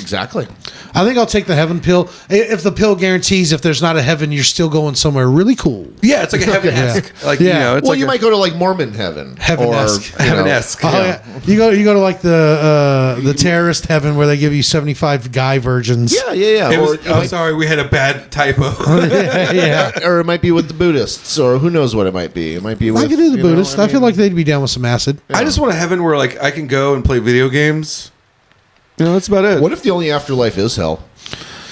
Exactly. I think I'll take the heaven pill. If the pill guarantees if there's not a heaven, you're still going somewhere really cool. Yeah, it's like a heaven-esque. Like, Yeah. you know, it's Well, like you might go to like Mormon heaven. Heaven-esque. Or, you know, heaven-esque. Oh yeah, you go to like the terrorist heaven where they give you 75 guy virgins. Yeah. It Or, was, I'm sorry, we had a bad typo. yeah. or it might be with the Buddhists, or who knows what it might be. It might be with, I could do the you know, Buddhist. I feel like they'd be down with some acid. I just want a heaven where like I can go and play video games. You know, that's about it. What if the only afterlife is hell?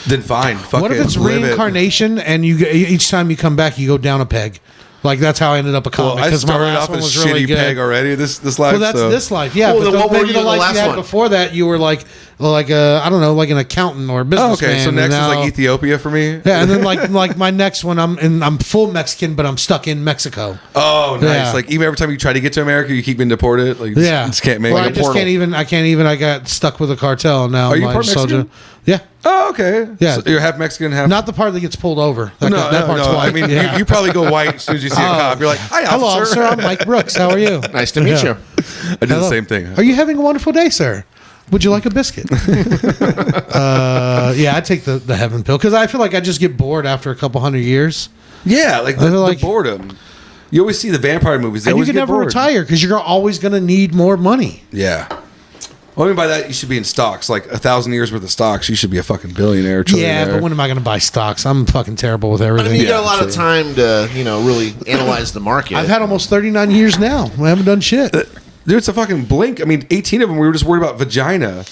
Then fine. Fuck What if it, it's live it. reincarnation and each time you come back you go down a peg? Like that's how I ended up a Well, comic I because my started last off one as was shitty really good. peg already. This life. Well, that's so. this life, yeah. Well, but then what were maybe you the in the life last you had one? before that, you were like I don't know, like an accountant or a Oh, businessman. okay. So and next is now- like Ethiopia for me. yeah, and then like my next one, I'm full Mexican, but I'm stuck in Mexico. Oh, nice. Yeah. Like even every time you try to get to America, you keep being deported. Like Yeah, just can't make well, it. I just can't even. I got stuck with a cartel now. Are you I'm part Mexican? Yeah, Oh, okay. Yeah. So you're half Mexican, half. not the part that gets pulled over. That, no, that part's white. I mean, yeah. you probably go white as soon as you see a cop. You're like, "Hi, Hello, officer." officer. I'm Mike Brooks. How are you? Nice to meet Yeah. you. I do the Hello. same thing. Are you having a wonderful day, sir? Would you like a biscuit? Yeah, I take the heaven pill because I feel like I just get bored after a couple hundred years. Yeah, like I feel the like- boredom. You always see the vampire movies. They And you always can get never bored. retire because you're always going to need more money. Yeah. Well, I mean by that, you should be in stocks. Like 1,000 years worth of stocks, you should be a fucking billionaire. Yeah, trillionaire. but when am I going to buy stocks? I'm fucking terrible with I everything. mean, you got a Yeah, lot of true. time to, really analyze the market. I've had almost 39 years now. I haven't done shit. Dude, it's a fucking blink. I mean, 18 of them, we were just worried about vagina.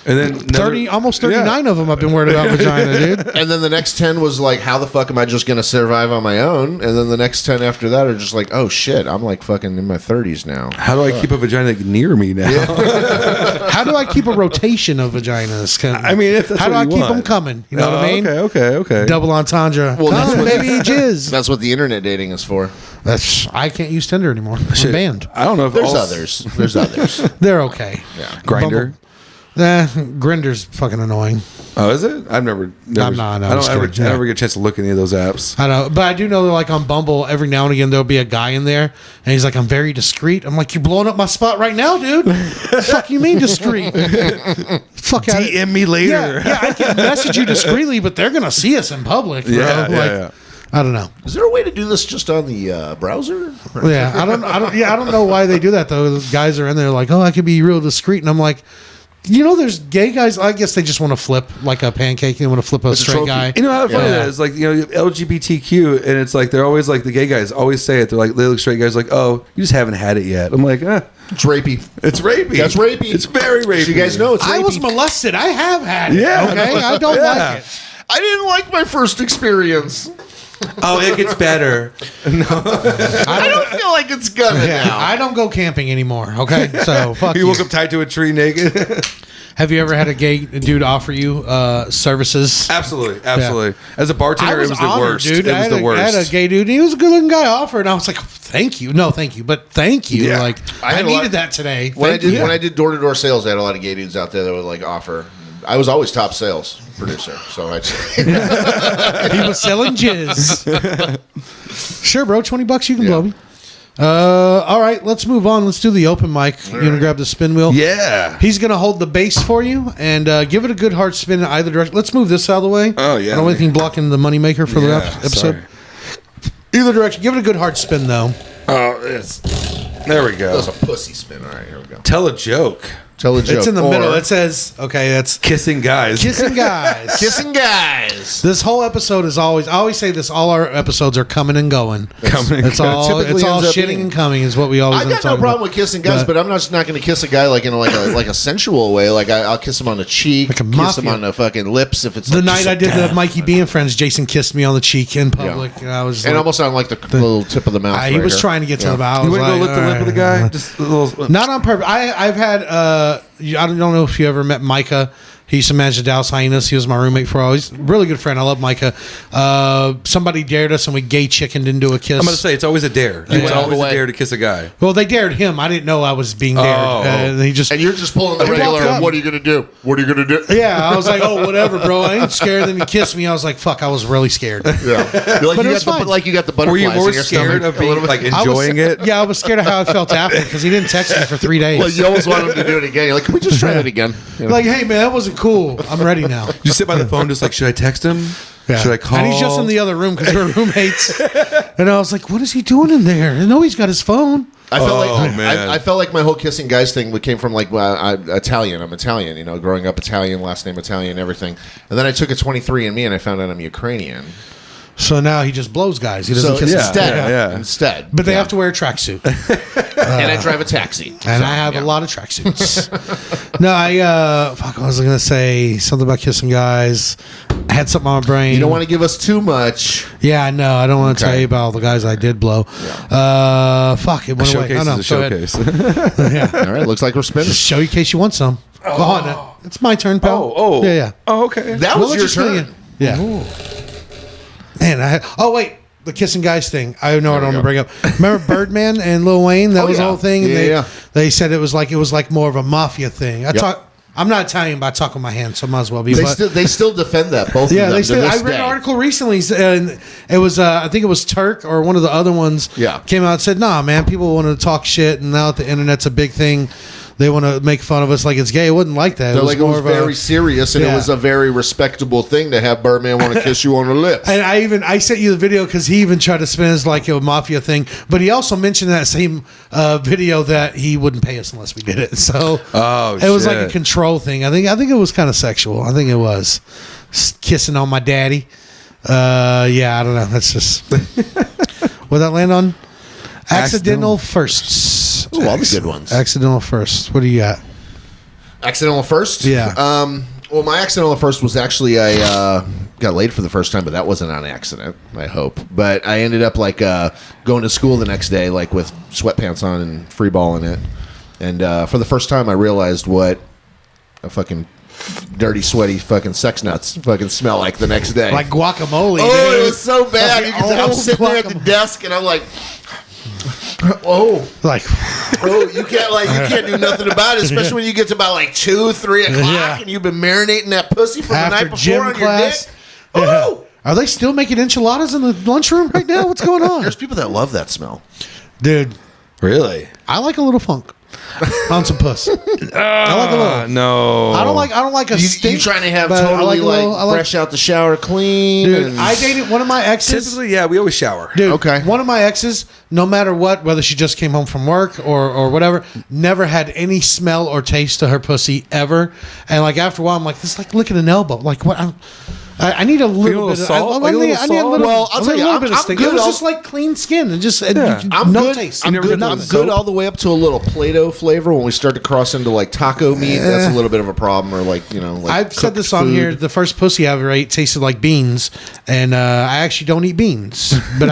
And then 30, almost 39 of them I've been worried about vagina, dude. and then the next 10 was like, how the fuck am I just going to survive on my own? And then the next 10 after that are just like, oh shit, I'm like fucking in my 30s now. How do I keep a vagina near me now? How do I keep a rotation of vaginas? I mean, if that's how do what I you keep want. them coming? You know what I mean? Okay. Double entendre. Well, that's Come, what- baby, jizz. That's what the internet dating is for. I can't use Tinder anymore. I'm banned. I don't know if There's all- others. There's others. They're okay. Yeah. Grinder. Grinder's fucking annoying. Oh, is it? I've never. No, I I'm don't just ever. kidding. I Yeah. never get a chance to look at any of those apps. I know, but I do know that like on Bumble, every now and again there'll be a guy in there, and he's like, "I'm very discreet." I'm like, "You're blowing up my spot right now, dude." Fuck you mean discreet? Fuck out. DM me later. Yeah, I can message you discreetly, but they're gonna see us in public, bro. Yeah, like, yeah. I don't know. Is there a way to do this just on the browser? Yeah, I don't know why they do that though. The guys are in there like, "Oh, I could be real discreet," and I'm like, there's gay guys. I guess they just want to flip like a pancake. They want to flip a straight trophy. guy. You know how funny Yeah. that is? Like, LGBTQ, and it's like they're always like the gay guys always say it. They're like, they look straight guys like, "Oh, you just haven't had it yet." I'm like, It's rapey. it's rapey. That's rapey. It's very rapey. You guys know it's rapey. I was molested. I have had it. Yeah. Okay, I don't Yeah. like it. I didn't like my first experience. Oh, it gets better. I don't feel like it's gonna now. I don't go camping anymore. Okay, so fuck You you. woke up tied to a tree naked. Have you ever had a gay dude offer you services? Absolutely. As a bartender, it was the honored, worst. dude. It was the worst. I had a gay dude, and he was a good-looking guy. Offered, and I was like, "Thank you, no, thank you, but thank you." Yeah. Like I I had a needed lot- that today. When Thank you. when I did door-to-door sales, I had a lot of gay dudes out there that would like offer. I was always top sales producer, so I He was selling jizz. Sure, bro. $20, you can Yeah. blow me. All right, let's move on. Let's do the open mic. You gonna grab the spin wheel? Yeah. He's gonna hold the base for you and give it a good hard spin in either direction. Let's move this out of the way. Oh, yeah. I don't want anything blocking the moneymaker for the Yeah, episode. sorry. Either direction. Give it a good hard spin though. Oh, it's. There we that go. was a pussy spin. All right, here we go. Tell a joke. Tell a joke. It's in the Or middle. It says, okay, that's Kissing guys. kissing guys. kissing guys. This whole episode is always. I always say this. All our episodes are coming and going. Coming. It's all. typically It's all ends up shitting being- and coming is what we always. I end up got no talking problem about. with kissing guys, but I'm not just not going to kiss a guy like in like a sensual way. Like I'll kiss him on the cheek, Like a kiss him mafia. on the fucking lips if it's The like, night just I like, did the "Damn." Mikey B and Friends, Jason kissed me on the cheek in public, and I was. and like, almost on like the little tip of the mouth. he right was here. trying to get to Yeah. the mouth. You want to go like, lick the lip of the guy? Just a little. Not on purpose. I've had. I don't know if you ever met Micah. He used to manage the Dallas Hyenas. He was my roommate for all. He's a really good friend. I love Micah. Somebody dared us and we gay chickened into a kiss. I'm going to say it's always a dare. Yeah. It's always All the a way. dare to kiss a guy. Well, they dared him. I didn't know I was being dared. Oh. And he just. And you're just pulling the He walked regular. up. What are you going to do? What are you going to do? Yeah, I was like, oh, whatever, bro. I ain't scared. Then he kissed me. I was like, fuck, I was really scared. Yeah. You're like, But you it got was the, fine. like you got the Were butterflies you more in your scared stomach of being like I was- enjoying it? Yeah, I was scared of how I felt after because he didn't text me for 3 days. Well, you always want him to do it again. You're like, come we just try that again? You know? Like, hey man, that wasn't cool. I'm ready now. You sit by the phone, just like, should I text him? Yeah. Should I call? And he's just in the other room because we're roommates. And I was like, what is he doing in there? I know he's got his phone. I felt like man. I felt like my whole kissing guys thing came from like Italian. I'm Italian, you know, growing up Italian, last name Italian, everything. And then I took a 23andMe and I found out I'm Ukrainian. So now he just blows guys. He doesn't So kiss them. instead, instead, But they have to wear a tracksuit. and I drive a taxi, And I have a lot of tracksuits. No, I was going to say something about kissing guys. I had something on my brain. You don't want to give us too much. Yeah, I know. I don't want to Okay. tell you about all the guys I did blow. Fuck, it went away. Showcase Oh, no, is a go ahead. showcase. Yeah. All right, looks like we're spinning. Just show you in case you want some. Go on. Now. It's my turn, pal. Oh. Yeah. Oh, okay. That We'll was let your you spin turn. again. Yeah. Man, wait. The kissing guys thing. I know what I want to bring up. Remember Birdman and Lil Wayne? That was the yeah. whole thing. And Yeah. they said it was like more of a mafia thing. I'm not Italian, but I talk with my hands, so I might as well be. They still defend that. Both Yeah, of them. they to still. this I read day. an article recently, and it was I think it was Turk or one of the other ones. Yeah. Came out and said, "Nah, man, people want to talk shit, and now that the internet's a big thing, they want to make fun of us like it's gay." It wasn't like that. They're like, it was of very serious, and Yeah. it was a very respectable thing to have Birdman want to kiss you on the lips. And I sent you the video because he even tried to spin it as like a mafia thing, but he also mentioned in that same video that he wouldn't pay us unless we did it. So it was like a shit. control thing. I think it was kind of sexual. I think it was kissing on my daddy. Yeah, I don't know. That's just what that land on. Accidental firsts. Ooh, all the good ones. Accidental first. What do you got? Accidental first? Yeah. Well, my accidental first was actually I got laid for the first time, but that wasn't on accident, I hope. But I ended up like going to school the next day, like with sweatpants on and free balling it. And for the first time, I realized what a fucking dirty, sweaty fucking sex nuts fucking smell like the next day. Like guacamole. oh, dude. it was so bad. Like, You could- I'm oh, sitting there at the guacamole. desk, and I'm like, oh. Like, Oh, you can't do nothing about it, especially when you get to about like 2, 3 o'clock, Yeah. and you've been marinating that pussy from the after night before gym on class. your dick. Yeah. Oh, Are they still making enchiladas in the lunchroom right now? What's going on? there's people that love that smell. Dude, Really? I like a little funk on some puss. I like a little. No. I don't like a You stink. trying to have but I totally like a little- I like- fresh out the shower, clean. Dude, and- I dated one of my exes. Typically, yeah, we always shower. Dude, Okay. one of my exes, no matter what, whether she just came home from work or whatever, never had any smell or taste to her pussy ever. And like after a while, I'm like, this is like licking an elbow. Like what? I need a little bit of salt? I Like a little need a salt? little. Well, I'll I tell need you, a little I'm- bit of I'm stink. good It was all- just like clean skin and just I'm no good. taste. I'm Nothing. good all the way up to a little Play-Doh flavor. When we start to cross into like taco meat, that's a little bit of a problem. Or like like I've said cooked this on food. here. The first pussy I ever ate tasted like beans, and I actually don't eat beans. But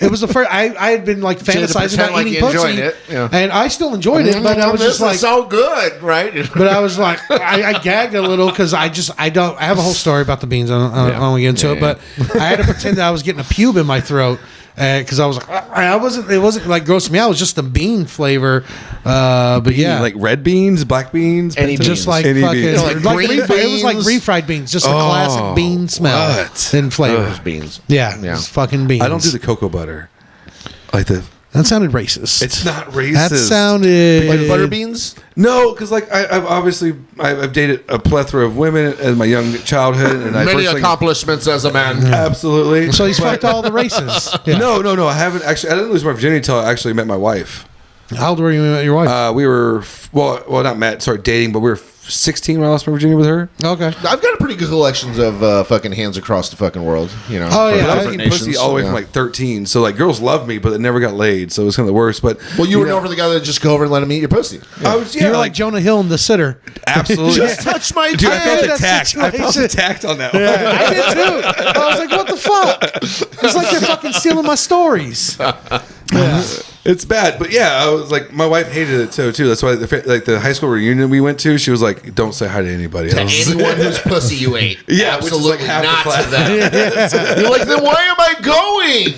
it was the first. I had been like had to fantasizing pretend about like eating you enjoyed pussy, it, yeah. and I still enjoyed it. But I was This just like, is so good, right? but I was like, I gagged a little because I have a whole story about the beans. I don't want to get into it, but I had to pretend that I was getting a pube in my throat. Because I was like, it wasn't like grossing me out. It was just the bean flavor. But yeah, Like red beans, black beans, Any pinto- just like any fucking, beans. like like green it was like beans. refried beans, just a classic bean smell what? and flavor. Beans. Yeah, Yeah. it's fucking beans. I don't do the cocoa butter. Like the. That sounded racist. It's not racist. That sounded Like butter beans. No, because like I've dated a plethora of women in my young childhood, and I Many first accomplishments as a man. absolutely. So he's fucked all the races. Yeah. No. I haven't actually. I didn't lose my virginity until I actually met my wife. How old were you when you met your wife? We were not met, started dating, but we were 16 when I lost my virginity with her. Okay. I've got a pretty good collections of fucking hands across the fucking world. You know. Oh, from yeah. But I was different getting pussy nations, all the way yeah. from like 13. So like girls loved me, but they never got laid. So it was kind of the worst. But Well, you were never the guy that just go over and let him eat your pussy. I was You're like Jonah Hill in The Sitter. absolutely. Just touch my Dude, I felt that attacked. I felt situation. attacked on that one. I did too. I was like, what the fuck? It's like they're fucking stealing my stories. Yeah. It's bad, but yeah, I was like, my wife hated it too. That's why, the high school reunion we went to, she was like, "Don't say hi to anybody." To I was- anyone whose pussy you ate. Yeah, which is like absolutely half the not class. to them. You're like, then why am I going?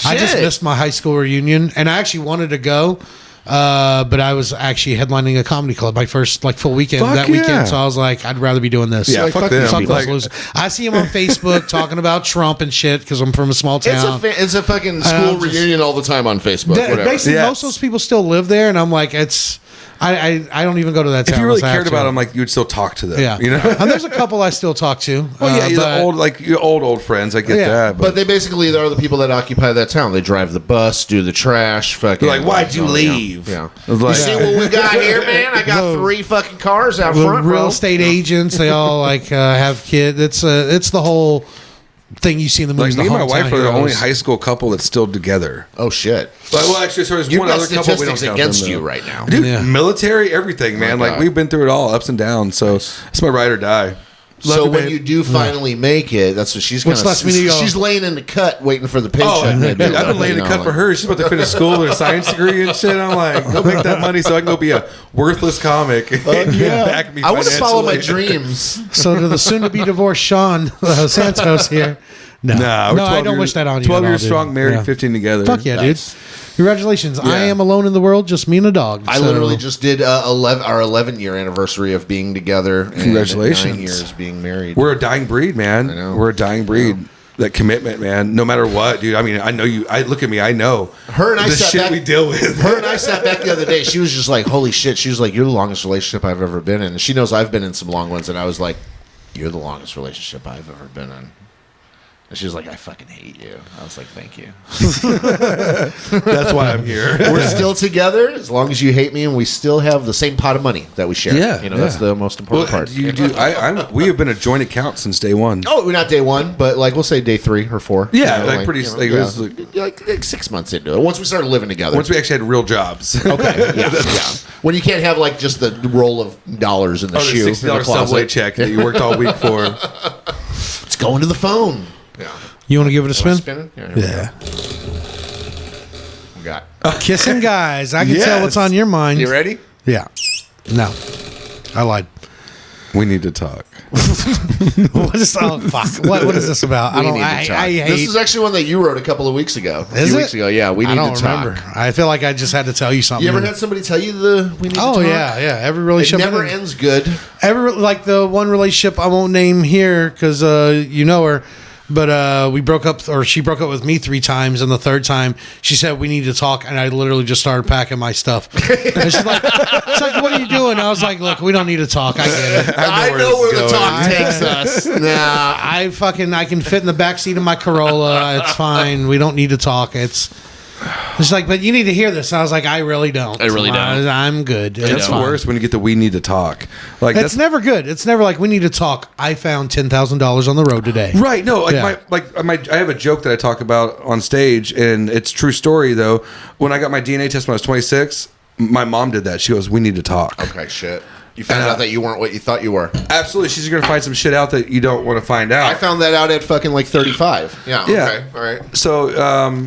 I just Shit. missed my high school reunion, and I actually wanted to go, but I was actually headlining a comedy club my first like full weekend Fuck that yeah. weekend. So I was like, I'd rather be doing this. Yeah, Like, fuck fuck them. these Fuck people. those losers. I see him on Facebook talking about Trump and shit because I'm from a small town. It's a fucking school just- reunion all the time on Facebook. Whatever. Basically, Yes. most of those people still live there, and I'm like, it's. I don't even go to that town. If you really unless I have cared about to. them, like you would still talk to them. Yeah. You know. And there's a couple I still talk to. Well, yeah, but- the old, like your old friends. I get Yeah. that. But they basically are the people that occupy that town. They drive the bus, do the trash, fucking. They're like, "Why'd you leave?" Yeah. I was like- You see what we got here, man? I got 3 fucking cars out the front, real bro. estate agents, they all like have kids. It's the whole thing you see in the Like movies. me and the my wife hometown are the only heroes. high school couple that's still together. Oh shit! But, well, actually, sorry, there's You've one got other couple we don't statistics count against them, you though. right now. Dude, Yeah. military, everything, man. my Like God. we've been through it all, ups and downs. So it's my ride or die. Love So you, when babe. you do finally make it, that's what she's kind Which lets me to go- She's laying in the cut, waiting for the paycheck. Oh, maybe, dude, I've been laying you the know, cut for like- her. She's about to finish school with a science degree and shit. I'm like, go make that money so I can go be a worthless comic. Back me I want to follow my financially. dreams. So to the soon-to-be divorced Shawn Santos here. No, Nah, we're no, 12 I don't years- wish that on you. 12 at all, years dude. strong, married, Yeah. 15 together. Fuck yeah, Nice. dude! Congratulations. I am alone in the world, just me and a dog. I So- literally just did our 11-year anniversary of being together. And Congratulations. 9 years being married. We're a dying breed, man. I know. We're a dying breed. That commitment, man. No matter what, dude. I mean, I know you. I look at me. I know Her and I the sat shit back- we deal with. Her and I sat back the other day. She was just like, "Holy shit!" She was like, "You're the longest relationship I've ever been in." And she knows I've been in some long ones, and I was like, "You're the longest relationship I've ever been in." And she was like, "I fucking hate you." I was like, "Thank you." That's why I'm here. We're still together as long as you hate me, and we still have the same pot of money that we share. Yeah, you know that's yeah. the most Well, important part. you do. We have been a joint account since day one. Oh, not day one, but like we'll say day 3 or 4. Yeah, like pretty- like, it was like 6 months into it. Once we started living together. Once we actually had real jobs. okay, yeah. When you can't have like just the roll of dollars in the Oh, shoe, the in $60 the closet. subway check that you worked all week for. It's going to the phone. Yeah. You want to give it a spin? Spinning? Yeah. here Yeah. we got. Kissing guys. I can tell Yes. what's on your mind. You ready? Yeah. No. I lied. We need to talk. What is fuck? What is this about? We need to talk. I hate. This is actually one that you wrote a couple of weeks ago. A Is few it? weeks ago. Yeah, we need I don't to talk. remember. I feel like I just had to tell you something. You ever had somebody tell you we need to Oh talk? yeah. Every It relationship. never ends good. Every like the one relationship I won't name here because you know her. But we broke up, or she broke up with me 3 times, and the third time she said we need to talk, and I literally just started packing my stuff. And she's like, "What are you doing?" I was like, "Look, we don't need to talk. I get it. I where know this where is the going. talk takes us. Nah. I can fit in the back seat of my Corolla. It's fine. We don't need to talk. It's like, but you need to hear this." And I was like, "I really don't. I really don't. I'm good. That's It's the fine." worst when you get the we need to talk. Like It's that's never good. It's never like we need to talk. I found $10,000 on the road today. right. No, like Yeah. I have a joke that I talk about on stage, and it's true story though. When I got my DNA test when I was 26, my mom did that. She goes, "We need to talk." Okay, shit. You found out that you weren't what you thought you were. Absolutely. She's going to find some shit out that you don't want to find out. I found that out at fucking like 35. Yeah. Yeah. Okay. All right. So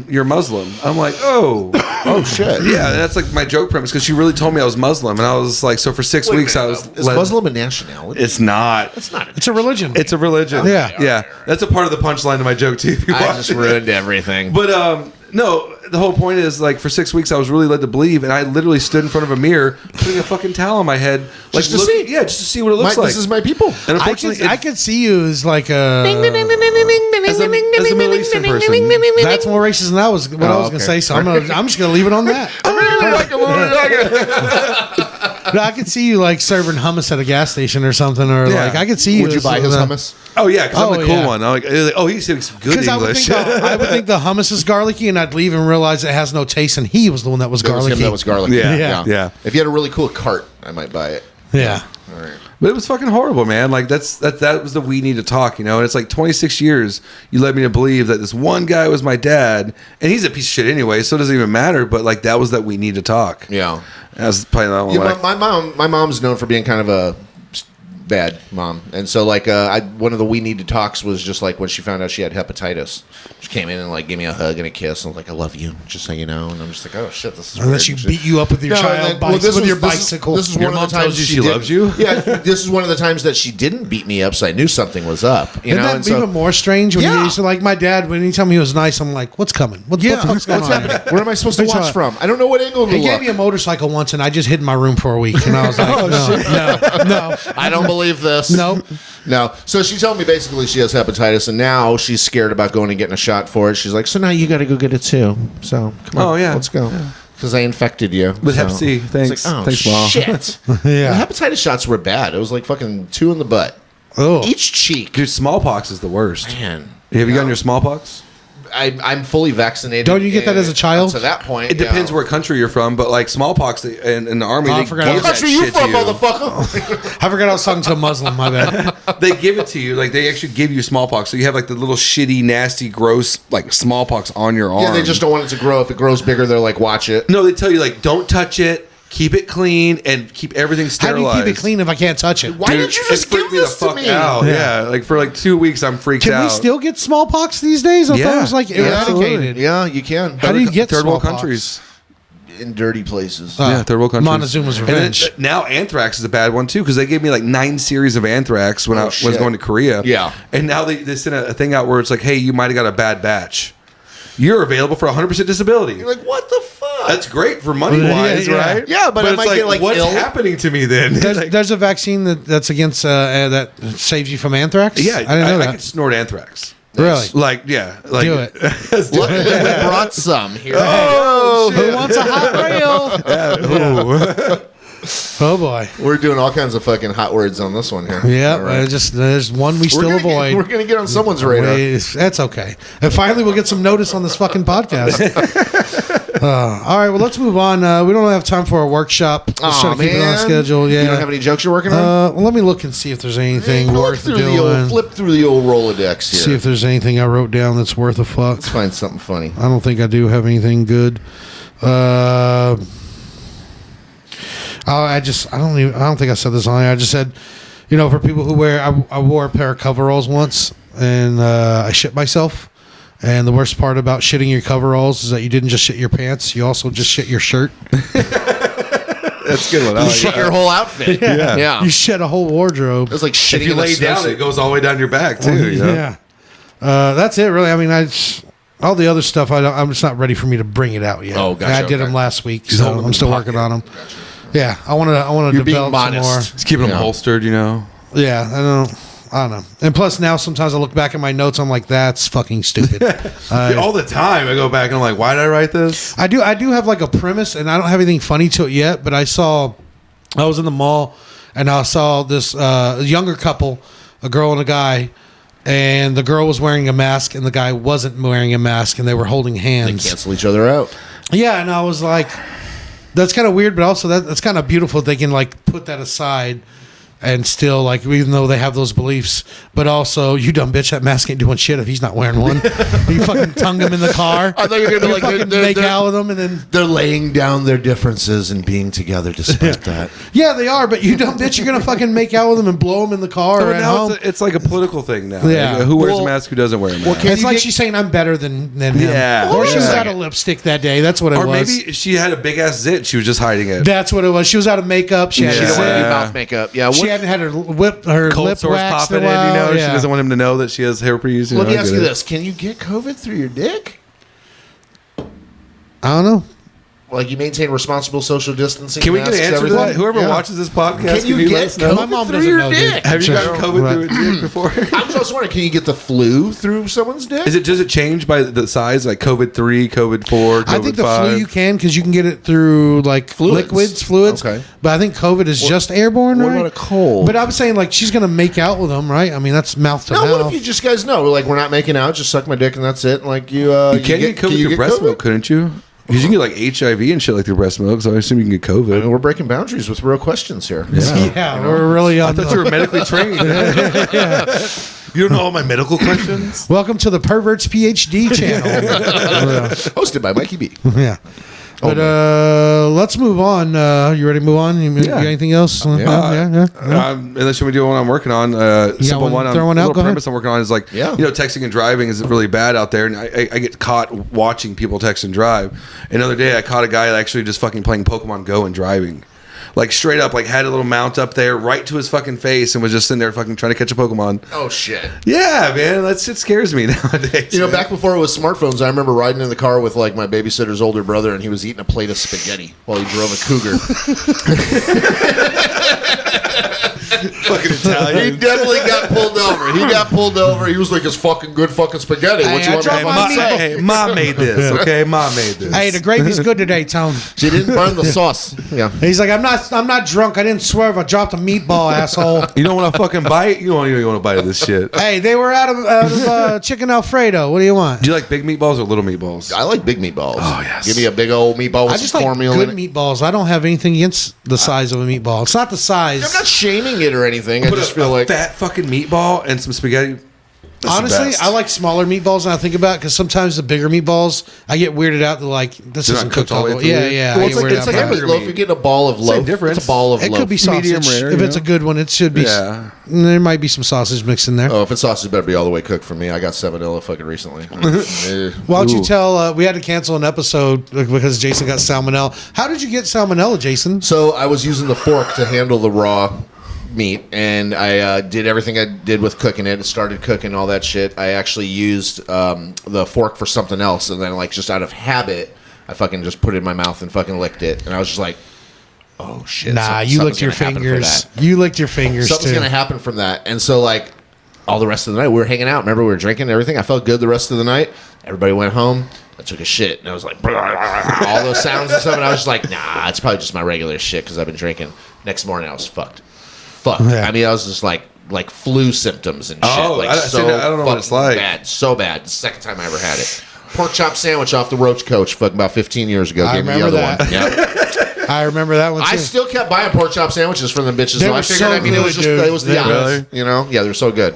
you're Muslim. I'm like, oh. Oh shit. Yeah, that's like my joke premise because she really told me I was Muslim, and I was like, so for 6 weeks I was. Is Muslim a nationality? It's not. It's not. It's a religion. It's a religion. Yeah. yeah. That's a part of the punchline to my joke too. If you I watch just it. ruined everything. But no, the whole point is like for 6 weeks I was really led to believe, and I literally stood in front of a mirror, putting a fucking towel on my head, like Just to see. yeah, just to see what it looks like. This is my people. And I unfortunately, could see you as like a. as a Middle Eastern person, That's more racist than I was. What I was gonna okay. say. So I'm just gonna leave it on that. No, I could see you like serving hummus at a gas station or something, or Yeah. like I could see you. Would you as buy his the- hummus? oh yeah, because I'm Oh, the cool yeah. one. I'm like, oh, he speaks good Because English. I would think the hummus is garlicky, and I'd leave and realize it has no taste, and he was the one that was That was garlicky. him that was garlicky. Yeah, yeah. If you had a really cool cart, I might buy it. Yeah. All right. But it was fucking horrible, man. Like that was the we need to talk, you know. And it's like 26 years you led me to believe that this one guy was my dad, and he's a piece of shit anyway, so it doesn't even matter. But like that was that we need to talk. Yeah. That's probably not Yeah, like, my mom's known for being kind of a bad mom, and so like one of the we need to talks was just like when she found out she had hepatitis. She came in and like gave me a hug and a kiss and was like, "I love you," just so you know. And I'm just like, "Oh shit, this is." Unless you weird." beat you up with your No, child and then- well, this with your was- bicycle. This is Your one of mom the times tells you she did- loves you? Yeah, this is one of the times that she didn't beat me up, so I knew something was up. You Isn't know, that and so even more strange when Yeah. you used to like my dad? When he told me he was nice, I'm like, "What's coming? What the fuck's going what's on?" happening? Where am I supposed to What's watch up? from? I don't know what angle to He look. gave me a motorcycle once, and I just hid in my room for a week, and I was like, no. I don't believe this. Nope. No. So she told me basically she has hepatitis, and now she's scared about going and getting a shot for it. She's like, so now you got to go get it too. So come on, Oh, yeah. let's go. because I infected you With Hep C. Thanks. It's like, oh, Thanks, Mom. shit. Yeah. The hepatitis shots were bad. It was like fucking 2 in the butt. Oh. Each cheek. Dude, smallpox is the worst. Man. Have you gotten your smallpox? I'm fully vaccinated. Don't you get that as a child? To that point. It depends what country you're from, but like smallpox in the army, Oh, I they forgot. give What that country you shit from, to you. motherfucker? I forgot I was talking to a Muslim. My bad. They give it to you. Like they actually give you smallpox. So you have like the little shitty, nasty, gross like smallpox on your arm. Yeah, they just don't want it to grow. If it grows bigger, they're like, watch it. No, they tell you like don't touch it, keep it clean, and keep everything How do sterilized. you keep it clean if I can't touch it? Why did you it just give freaked me this the to fuck me? out. Yeah. Yeah, like for like 2 weeks, I'm freaked Can out. we still get smallpox these days? I thought Yeah. it was like eradicated. Yeah, you can. How do you get third world smallpox? countries? In dirty places. Yeah, third world countries. Montezuma's And then, revenge. now anthrax is a bad one too because they gave me like 9 series of anthrax when I was shit. going to Korea. Yeah. and now they sent a thing out where it's like, hey, you might have got a bad batch. You're available for 100% disability. You're like, what the fuck? That's great for money wise, Yeah, yeah. right? Yeah, but I it's might get, like, what's ill. happening to me then? There's a vaccine that's against that saves you from anthrax. yeah, I didn't know I that. could snort anthrax. Really? Like, yeah, like Do it. Let's do Look, it. we brought some here. Oh, Who wants a hot rail? Oh boy. We're doing all kinds of fucking hot words on this one here. Yeah, All right. there's one we still avoid. We're gonna get on someone's radar. That's okay. And finally, we'll get some notice on this fucking podcast. All right, well, let's move on. We don't have time for a workshop. Let's try to keep it on schedule. Yeah. You don't have any jokes you're working on? Well, let me look and see if there's anything Look worth through doing. flip through the old Rolodex here. See if there's anything I wrote down that's worth a fuck. Let's find something funny. I don't think I do have anything good. I don't think I said this on here. I just said, for people who wear, I wore a pair of coveralls once and I shit myself. And the worst part about shitting your coveralls is that you didn't just shit your pants, you also just shit your shirt. That's a good one. I You like shit that. your whole outfit. Yeah. You shit a whole wardrobe. It's like shitting If you in a lay down, snowsuit. it goes all the way down your back too. You know? Yeah. That's it, really. I mean, all the other stuff, I'm just not ready for me to bring it out yet. Oh, gotcha, I did okay. them last week, Just so hold them I'm in still the working pocket. on them. Yeah, I want to You're being develop some more. modest. Just keeping them holstered, you know. Yeah, I don't know. And plus, now sometimes I look back at my notes, I'm like, that's fucking stupid. All the time, I go back and I'm like, why did I write this? I do have like a premise, and I don't have anything funny to it yet. But I was in the mall, and I saw this younger couple, a girl and a guy, and the girl was wearing a mask, and the guy wasn't wearing a mask, and they were holding They hands. cancel each other out. Yeah, and I was like, that's kind of weird, but also that's kind of beautiful. They can like put that aside and still like, even though they have those beliefs, but also, you dumb bitch, that mask ain't doing shit if he's not wearing one. You fucking tongue him in the car. I thought you were gonna be like, fucking they're- make they're- out with him, and then They're laying down their differences and being together despite that. yeah, they are. But you dumb bitch, you're gonna fucking make out with him and blow him in the car or But at now home. it's like a political thing now. Yeah. Like, who wears Well- a mask? Who doesn't wear a mask? can It's you like get- she's saying I'm better than him. Yeah. Or she was Yeah. out of lipstick that day. That's what it or was. maybe she had a big ass zit. She was just hiding it. That's what it was. She was out of makeup. She had She don't want to do Yeah. mouth makeup. Yeah. She What, hadn't had her Cold lip sores waxed popping in in, a you know. while. She Yeah. doesn't want him to know that she has herpes. let me I ask get you it. this: can you get COVID through your dick? I don't know. Like you maintain responsible social distancing? Can we get an masks, answer to everything? that? Whoever Yeah. watches this podcast, Can you let get us know? My mom COVID through doesn't your know, dude. dick? Have you gotten COVID Right. through a dick before? I'm just wondering, can you get the flu through someone's dick? Does it change by the size? Like COVID 3, COVID 4, COVID I think the 5? flu you can because you can get it through like Fluids. fluids. Okay. But I think COVID is just airborne, what right? about a cold? But I was saying like she's gonna make out with him, right? I mean that's mouth to No, mouth. what if you just guys know? Like we're not making out, just suck my dick and that's it. Like you, You can get COVID through breast milk, couldn't you? Because you can get like HIV and shit like through breast milk, so I assume you can get I mean, COVID. we're breaking boundaries with real questions here. yeah, we're really I on. thought you were medically trained. You don't know all my medical questions? Welcome to the Perverts PhD channel. Hosted by Mikey B. Yeah. But let's move on. You ready to move on? You got anything else? Yeah. Unless you want to do one I'm working on. Simple one? one. Throw one out? Little Go ahead. premise I'm working on is like, Yeah. texting and driving is really bad out there. And I get caught watching people text and drive. Another day I caught a guy actually just fucking playing Pokemon Go and driving. Like straight up, like had a little mount up there right to his fucking face and was just sitting there fucking trying to catch a Pokemon. Oh shit! Yeah, man, that shit scares me nowadays. You know, man. back before it was smartphones, I remember riding in the car with like my babysitter's older brother, and he was eating a plate of spaghetti while he drove a Cougar. Fucking He Italian. definitely got pulled over. He got pulled over. He was like, "It's fucking good fucking spaghetti." What Hey, you I want me tried to my fucking meatball. say? Hey, Mom made this, okay? Mom made this. Hey, the gravy's good today, Tone. She didn't burn the sauce. Yeah. He's like, I'm not drunk. I didn't swerve. I dropped a meatball, asshole. You don't want to fucking bite? You don't even want to bite of this shit. Hey, they were out of chicken Alfredo. What do you want? Do you like big meatballs or little meatballs? I like big meatballs. Oh, yes. Give me a big old meatball I with just some like cornmeal good in it. meatballs. I don't have anything against the size of a meatball. It's not the size. I'm not shaming it or anything. I Put just a feel like fat fucking meatball and some spaghetti. That's the Honestly, best. I like smaller meatballs than I think about because sometimes the bigger meatballs, I get weirded out. They're like, this They're isn't not cooked cooked all all the the way way. Yeah, through. yeah. well, I it's get like weirded it's out like by a it. meatloaf. You're getting a ball of loaf. difference. It's a ball of It loaf. could be sausage. Medium rare, if you it's a know? good one, it should be. Yeah. There might be some sausage mixed in there. Oh, if it's sausage, it better be all the way cooked for me. I got salmonella fucking recently. Why don't you tell? We had to cancel an episode because Jason got salmonella. How did you get salmonella, Jason? So I was using the fork to handle the raw meat, and I did everything I did with cooking it. Started cooking all that shit. I actually used the fork for something else, and then like just out of habit, I fucking just put it in my mouth and fucking licked it, and I was just like, "Oh shit!" Nah, you licked your fingers. You licked your fingers Something's too. gonna happen from that, and so like all the rest of the night we were hanging out. Remember, we were drinking and everything. I felt good the rest of the night. Everybody went home. I took a shit, and I was like, all those sounds and stuff, and I was just like, nah, it's probably just my regular shit because I've been drinking. Next morning, I was fucked. Yeah. I mean, I was just like flu symptoms and shit. Oh, like I don't know what it's fucking like. Bad, so bad. The second time I ever had it. Pork chop sandwich off the Roach Coach fucking about 15 years ago. I Gave me the remember other that. one. Yeah. I remember that one too. I still kept buying pork chop sandwiches from them bitches. They So were I figured, so I mean, it was good, just dude. it was the They odds, you know? Yeah, they're so good.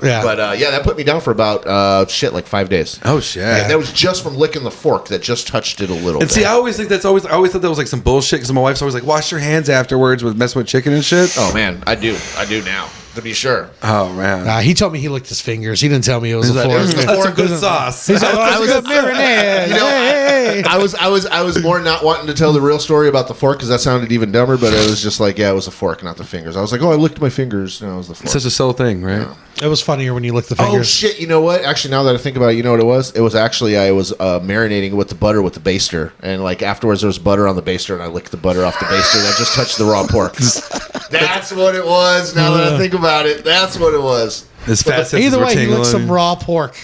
yeah, But yeah, that put me down for about like 5 days. Oh shit. And that was just from licking the fork that just touched it a little And bit. see, I always thought that was like some bullshit because my wife's always like, wash your hands afterwards with messing with chicken and shit. Oh man, I do now, to be sure. Oh man. he told me he licked his fingers. He didn't tell me it was a Like, fork. That's some good sauce. He's like, oh, that's a good marinade. You know, Hey. I was more not wanting to tell the real story about the fork because that sounded even dumber. But it was just like, yeah, it was a fork, not the fingers. I was like, oh, I licked my fingers. No, it was the fork. It's such a subtle thing, right? It was funnier when you licked the Oh fingers. shit! You know what? Actually, now that I think about it, you know what it was? It was actually I was marinating it with the butter with the baster, and like afterwards there was butter on the baster, and I licked the butter off the baster. That just touched the raw pork. That's what it was. Now that I think about it, that's what it was. His fat senses Either were way, he licked tingling. some raw pork.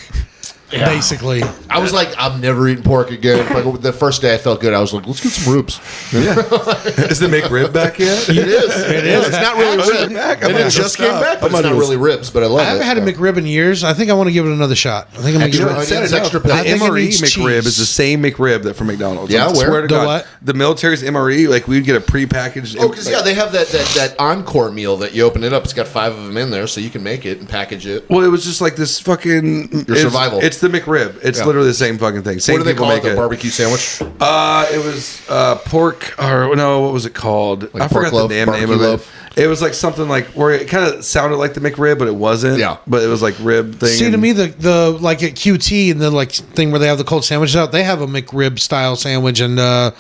Basically, I was like, I'm never eating pork again. Like, the first day I felt good. I was like, let's get some ribs. Is the McRib back yet? It is. It is. It's not really Actually, ribs. back. I And might it as well just came stop. back, I but might it's not as well really ribs. But I love I it. haven't had a Yeah. McRib in years. I think I want to give it another shot. I think I'm gonna give Extra it. onions, Set it extra up. The pepper. think it MRE needs McRib cheese. is the same McRib that from McDonald's. Yeah, I where? swear to The God. what? The military's MRE, like we'd get a prepackaged. Oh, because yeah, they have that encore meal that you open it up. It's got 5 of them in there, so you can make it and package it. Well, it was just like this fucking survival. It's the McRib. It's Yeah. literally the same fucking thing. Same What do they people call make it? The barbecue sandwich? It was pork, or no, what was it called? I pork forgot loaf, the damn name barbecue of it. loaf? It was like something like where it kind of sounded like the McRib, but it wasn't. Yeah. But it was like rib thing. See, to and- me, the like at QT and the like thing where they have the cold sandwiches out, they have a McRib style sandwich, and I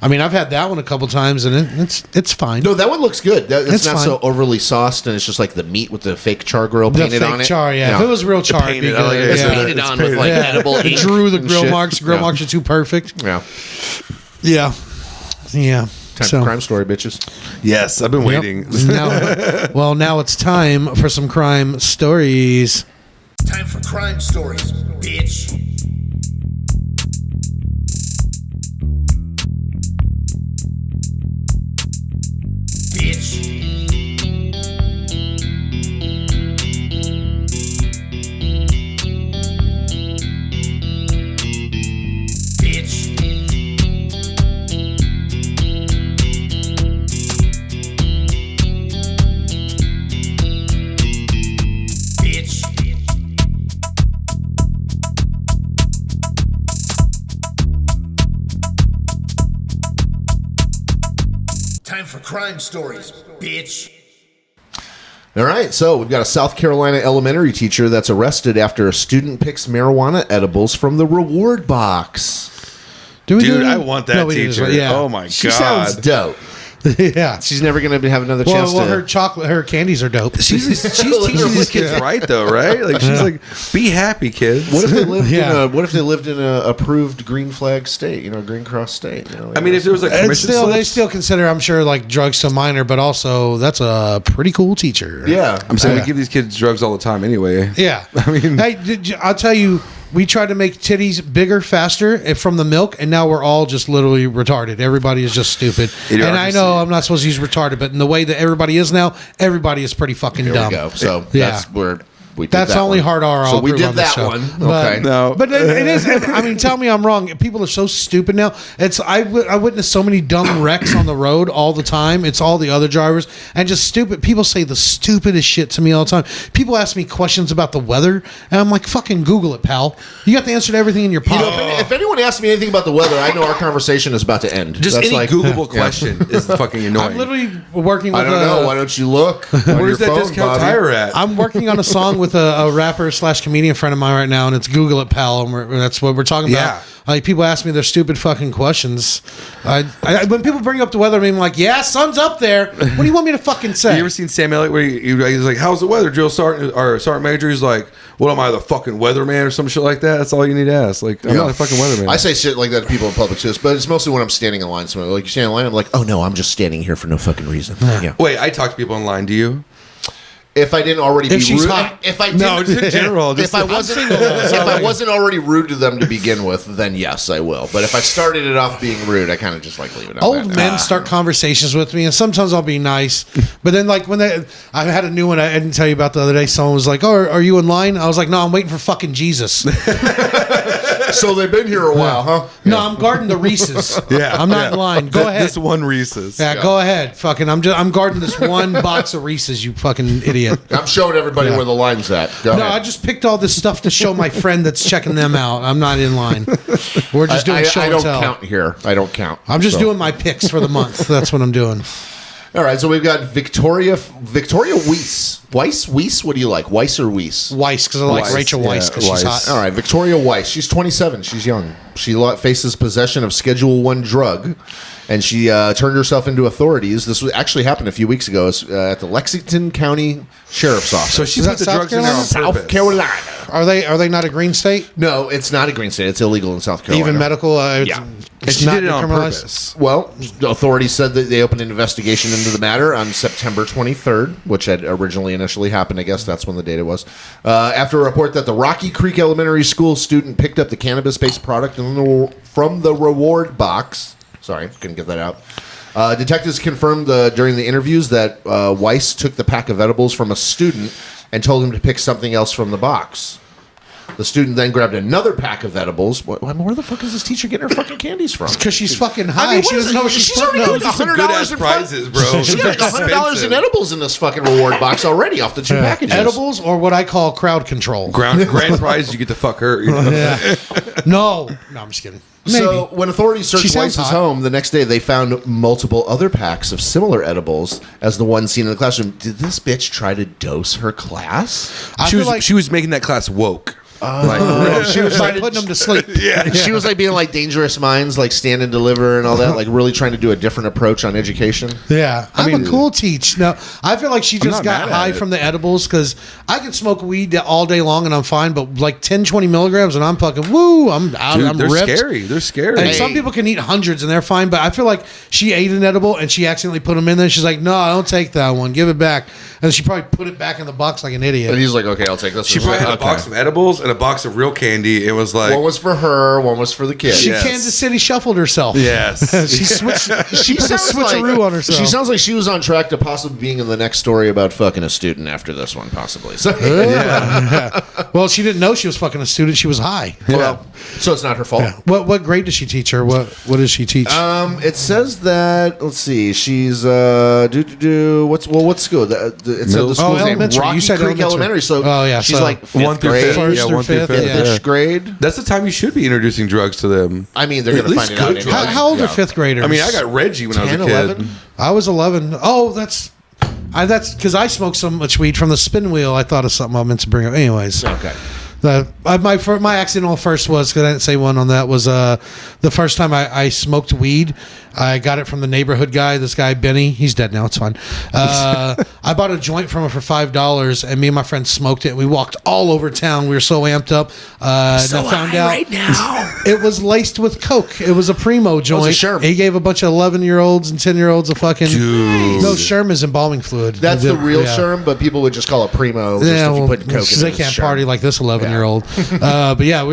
mean, I've had that one a couple times, and it's fine. No, that one looks good. It's It's not fine. so overly sauced, and it's just like the meat with the fake char grill the painted fake on it. char, yeah. If it was real char, it'd be painted, I like good. it. It's Yeah. painted It's on with like Yeah. edible It ink. drew the and grill shit. marks. Grill Yeah. marks are too perfect. Yeah. Yeah, yeah. Time for crime story, bitches. Yes, I've been Yep. waiting. Now it's time for some crime stories. Time for crime stories, bitch. Bitch. Bitch. Bitch. Time for crime stories, bitch. All right, so we've got a South Carolina elementary teacher that's arrested after a student picks marijuana edibles from the reward box. Do we Dude, do- I want that we do this teacher. one, yeah. Oh my She god. sounds dope. Yeah. She's never going to have another chance Well, to. her candies are dope. She's teaching these kids right though, right? Like she's like, be happy, kids. What if they lived Yeah. What if they lived in a approved green flag state? Green cross state. I mean, if there was like It's commission still, they slips, still consider, I'm sure, like drugs so minor, but also that's a pretty cool teacher. yeah. I'm saying we give these kids drugs all the time anyway. Yeah. I mean, hey, I'll tell you, we tried to make titties bigger faster from the milk, and now we're all just literally retarded. Everybody is just stupid. And I know I'm not supposed to use retarded, but in the way that everybody is now, everybody is pretty fucking Here dumb. we go. So Yeah. that's where we did That's that only one. hard R. So I'll we approve did on this that show. one. But- Okay. no. But it is. I mean, tell me I'm wrong. People are so stupid now. I witness so many dumb wrecks on the road all the time. It's all the other drivers and just stupid. People say the stupidest shit to me all the time. People ask me questions about the weather, and I'm like, fucking Google it, pal. You got the answer to everything in your pocket. If anyone asks me anything about the weather, I know our conversation is about to end. just That's any like, Googleable question is fucking annoying. I'm literally working with I don't know. Why don't you look? on Where's your that phone, discount Bobby? tire at? I'm working on a song with a rapper / comedian friend of mine right now, and it's Google it, pal. And that's what we're talking about. Yeah. Like people ask me their stupid fucking questions. When people bring up the weather, I'm like, yeah, sun's up there. What do you want me to fucking say? You ever seen Sam Elliott where he's like, "How's the weather?" Drill Sergeant or Sergeant Major, he's like, "What am I, the fucking weatherman or some shit like that?" That's all you need to ask. Like, I'm not a fucking weatherman. I say shit like that to people in public too, but it's mostly when I'm standing in line somewhere. Like, you stand in line, I'm like, oh no, I'm just standing here for no fucking reason. Yeah. Wait, I talk to people online. Do you? If I didn't already If be she's rude, hot. if I No, didn't, just in general. if I wasn't already rude to them to begin with, then yes, I will. But if I started it off being rude, I kind of just like leave it. Old men start conversations with me, and sometimes I'll be nice. But then, like when I had a new one I didn't tell you about the other day. Someone was like, "Oh, are you in line?" I was like, "No, I'm waiting for fucking Jesus." So they've been here a while, huh? No, I'm guarding the Reese's. Yeah, I'm not in line. Go ahead. This one Reese's. Yeah, go ahead. Fucking, I'm guarding this one box of Reese's. You fucking idiot. I'm showing everybody Yeah. where the line's at. Go No, ahead. I just picked all this stuff to show my friend that's checking them out. I'm not in line. We're just doing show I and don't tell. count here. I don't count. I'm just So. doing my picks for the month. That's what I'm doing. All right, so we've got Victoria Weiss. Weiss? What do you like? Weiss or Weiss? Weiss, because I like Weiss, Rachel Weiss because yeah, she's Weiss. hot. All right, Victoria Weiss. She's 27. She's young. She faces possession of Schedule 1 drug, and she turned herself into authorities. This actually happened a few weeks ago at the Lexington County Sheriff's Office. So she Is put that the South drugs in there on Carolina? purpose. South Carolina. Are they not a green state? No, it's not a green state. It's illegal in South Carolina. Even medical? Yeah. And It's she not did it on decriminalized? purpose. Well, the authorities said that they opened an investigation into the matter on September 23rd, which had initially happened. I guess that's when the data was. After a report that the Rocky Creek Elementary School student picked up the cannabis-based product from the reward box. Sorry, couldn't get that out. Detectives confirmed during the interviews that Weiss took the pack of edibles from a student and told him to pick something else from the box. The student then grabbed another pack of edibles. Where the fuck is this teacher getting her fucking candies from? Because she's fucking high. I mean, she doesn't know what she's putting already on. got Those are some $100 good-ass prizes, bro. She got $100 in Expensive. edibles in this fucking reward box already off the two packages. Edibles or what I call crowd control. Grand prize, you get to fuck her. You know? Yeah. No, I'm just kidding. Maybe. So when authorities She searched sounds Weiss's hot. home the next day, they found multiple other packs of similar edibles as the one seen in the classroom. Did this bitch try to dose her class? I She feel was like she was making that class woke. she was like putting them to sleep. Yeah. She was like being like Dangerous Minds, like Stand and Deliver and all that, like really trying to do a different approach on education. Yeah, I'm a cool teach. No, I feel like she just not got mad at high it. from the edibles because I can smoke weed all day long and I'm fine, but like 10, 20 milligrams and I'm fucking woo. I'm out. Dude, I'm they're ripped. scary. They're scary. And some people can eat hundreds and they're fine, but I feel like she ate an edible and she accidentally put them in there. She's like, "No, I don't take that one. Give it back." And she probably put it back in the box like an idiot. And he's like, okay, I'll take this. She probably had a box of edibles and a box of real candy. It was like, One was for her, one was for the kid. She Yes. Kansas City shuffled herself. yes. She switched. She put a sounds switcheroo on herself. She sounds like she was on track to possibly being in the next story about fucking a student after this one, possibly. So, Well, she didn't know she was fucking a student. She was high. well, so it's not her fault. What grade does she teach her? What does she teach? It says that. Let's see. She's what school? It said the school's name elementary. Rocky You said Creek elementary. Elementary. So Oh, yeah, she's so like fifth 1 through grade, 5th. Yeah, First or 1 through fifth, 5th. yeah. fifth grade. That's the time you should be introducing drugs to them. I mean, they're At going to least find it out. good anyway. drugs. How old Yeah. are fifth graders? I mean, I got Reggie when I was 10, a kid. 11? I was 11. Oh, that's because I smoked so much weed from the spin wheel. I thought of something I meant to bring up. Anyways, Okay. My accidental first was because I didn't say one on that was the first time I smoked weed. I got it from the neighborhood guy. This guy Benny, he's dead now. It's fine. I bought a joint from him for $5, and me and my friend smoked it. We walked all over town. We were so amped up. And I found out right now. it was laced with coke. It was a primo joint. Sherm. He gave a bunch of 11-year-olds and 10-year-olds a fucking. No, Sherm is embalming fluid. That's the real Yeah. Sherm, but people would just call it primo. Just Yeah, if you well, put coke in it. they it's can't Sherm. party like this 11-year-old. But yeah,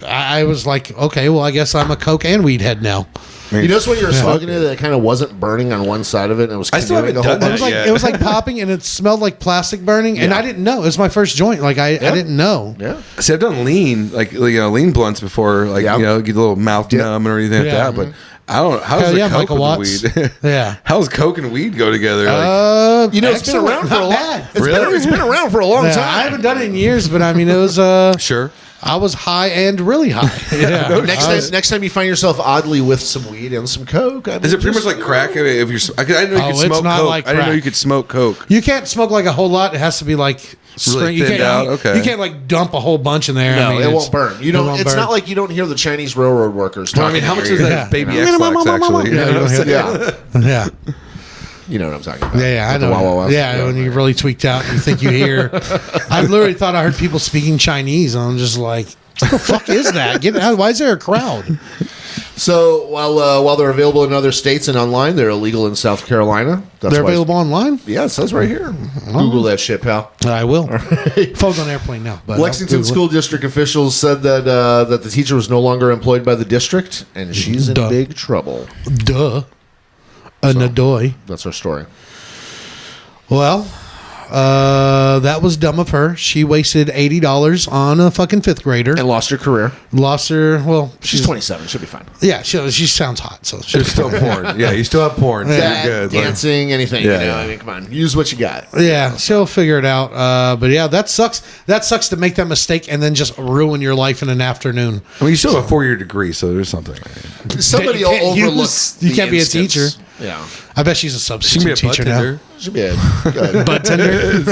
I was like, okay, well, I guess I'm a coke and weed head now. You notice when you were smoking it, it kind of wasn't burning on one side of it, and it was. I still canoeing haven't the whole done It was that like yet. it was like popping, and it smelled like plastic burning, and I didn't know. It was my first joint. Like I didn't know. Yeah. See, I've done lean, lean blunts before, like, Yeah. get a little mouth numb or anything Yeah. like that. But I don't. How does Hell the yeah, coke Michael with Watts. the weed? Yeah. How does coke and weed go together? You know, it's been excellent. around for a Not long. bad. It's been around for a long Yeah, time. I haven't done it in years, but I mean, it was. Sure. I was high and really high. Yeah. Next time you find yourself oddly with some weed and some coke, I mean, Is it pretty much like crack? If you're, I didn't know you Oh, could it's smoke not coke. like I didn't know crack. you could smoke coke. You can't smoke like a whole lot. It has to be like spring. You thinned can't, out? you- Okay. You can't like dump a whole bunch in there. No, I mean, it it's- won't burn. You it don't. won't It's burn. not like you don't hear the Chinese railroad workers. Well, I talking mean, how in much your is ear. that baby Yeah. X-Lax actually? Yeah, you don't hear that. Yeah, Yeah. you know what I'm talking about. Yeah, I With the know. wah, wah, wahs. Yeah, when you really tweaked out, and you think you hear. I literally thought I heard people speaking Chinese, and I'm just like, "What the fuck is that? Get out! Why is there a crowd?" So while they're available in other states and online, they're illegal in South Carolina. That's They're why- available online. Yeah, it says right here. Google that shit, pal. I will. Phone's on airplane now. But Lexington I'll Google school district officials said that that the teacher was no longer employed by the district, and she's in Duh. big trouble. it. Duh. A nadoy. That's our story. Well, that was dumb of her. She wasted $80 on a fucking fifth grader. And lost her career. Lost her. Well, She's 27. She'll be fine. Yeah, she sounds hot. So There's still porn. Yeah, you still have porn. So Yeah. you're good. Like, Dancing, anything. Yeah, you know, yeah. I mean, come on, use what you got. yeah, she'll figure it out. But yeah, that sucks. That sucks to make that mistake and then just ruin your life in an afternoon. I mean, you still have a 4-year degree, so there's something. Somebody You can't overlooked. use- you can't be a teacher. Yeah, I bet she's a She can be substitute a butt teacher tender. now. should be a Butt tender.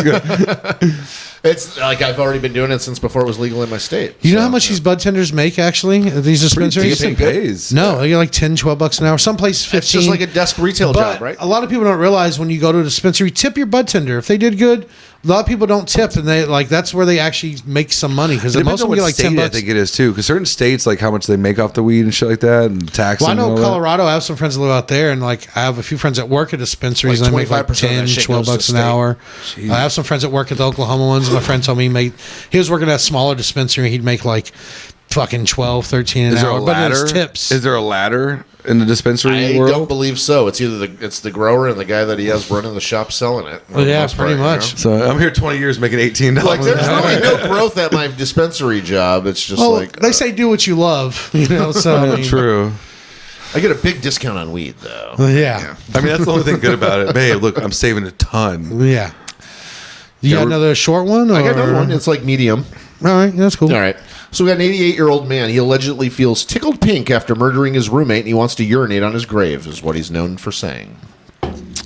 It's like I've already been doing it since before it was legal in my state. You know So, how much these bud tenders make actually at these dispensaries? Decent pays. No, they get like 10, 12 bucks an hour. Some places 15. It's just like a desk retail But job, right? a lot of people don't realize when you go to a dispensary, tip your bud tender. If they did good, a lot of people don't tip, and they like that's where they actually make some money because Depends most of on them what get like state 10 I bucks. think it is too, because certain states like how much they make off the weed and shit like that, and taxes. Well, I know and all that. Colorado. I have some friends that live out there, and like I have a few friends that work at dispensaries, Like and they make like 25% of that 10, shit 12 goes to bucks the an state. hour. I have some friends that work at the Oklahoma ones. My friend told me he was working at a smaller dispensary. He'd make like fucking 12, 13 an Is there hour, a but ladder? it's tips. Is there a ladder in the dispensary I world? don't believe so. It's either it's the grower and the guy that he has running the shop selling it. Well, yeah, Most part, pretty you know? much. So I'm here 20 years making $18. Like there's really no growth at my dispensary job. It's just Well, like they say do what you love, you know. So I mean, True. I get a big discount on weed though. Yeah, I mean, that's the only thing good about it. Babe, look, I'm saving a ton. yeah. You got we're- another short one? Or? I got another one. It's like medium. All right, that's cool. All right. So we got an 88-year-old man. He allegedly feels tickled pink after murdering his roommate, and he wants to urinate on his grave, is what he's known for saying.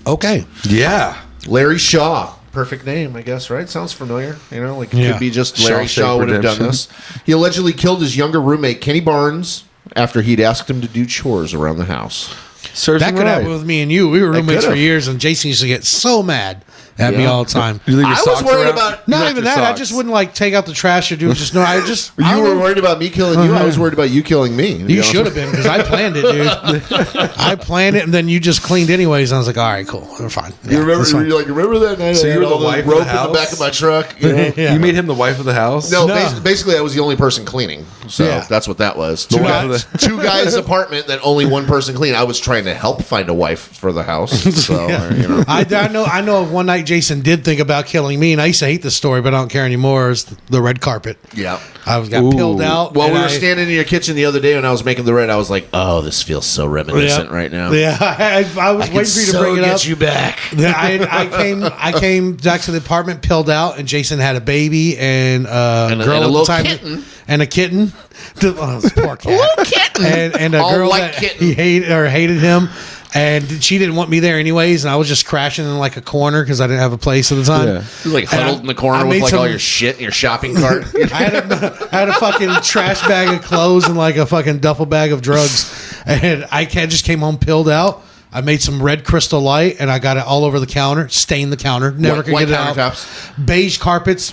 Okay. Yeah. Larry Shaw. Perfect name, I guess, right? Sounds familiar. You know, like it Yeah. could be just Larry Shawshank Shaw would have done Redemption. this. He allegedly killed his younger roommate, Kenny Barnes, after he'd asked him to do chores around the house. Serves That him could right. happen with me and you. We were roommates for could've. years, and Jason used to get so mad at me Yeah. all the time. You leave your I was socks worried around? about- You Not left even your that. I socks. just wouldn't like take out the trash or do just no. I just I You don't were know. worried about me killing you. I was worried about you killing me. to be You honest should with have been because I planned it, dude. I planned it, and then you just cleaned anyways. And I was like, all right, cool, we're fine. You remember? that's fine. You're like, remember that night? So I you had were the all the wife of rope the in the house? back of my truck. You know? Yeah. You made him the wife of the house? No, No. basically, I was the only person cleaning. So Yeah. that's what that was. The Two wife of guys, the- two guys' apartment that only one person cleaned. I was trying to help find a wife for the house. So you know. I know of one night Jason did think about killing me, and I used to hate this story, but I don't care anymore. It's the red carpet. Yeah. I got Ooh. peeled out. Well, and we were I- standing in your kitchen the other day when I was making the red. I was like, "Oh, this feels so reminiscent right now." Yeah, I was waiting for you to bring it up. you back. Yeah, I came back to the apartment, peeled out, and Jason had a baby and a And a- girl and a at the little time, kitten. and a kitten. Oh, this poor cat. Little kitten. And a All girl white that kitten. he hated him. And she didn't want me there anyways, and I was just crashing in like a corner because I didn't have a place at the time. Yeah. You're like And huddled in the corner I with made like all some- your shit in your shopping cart. I had a fucking trash bag of clothes and like a fucking duffel bag of drugs. and just came home pilled out. I made some red Crystal Light, and I got it all over the counter, stained the counter, never could White get it out. countertops. Beige carpets,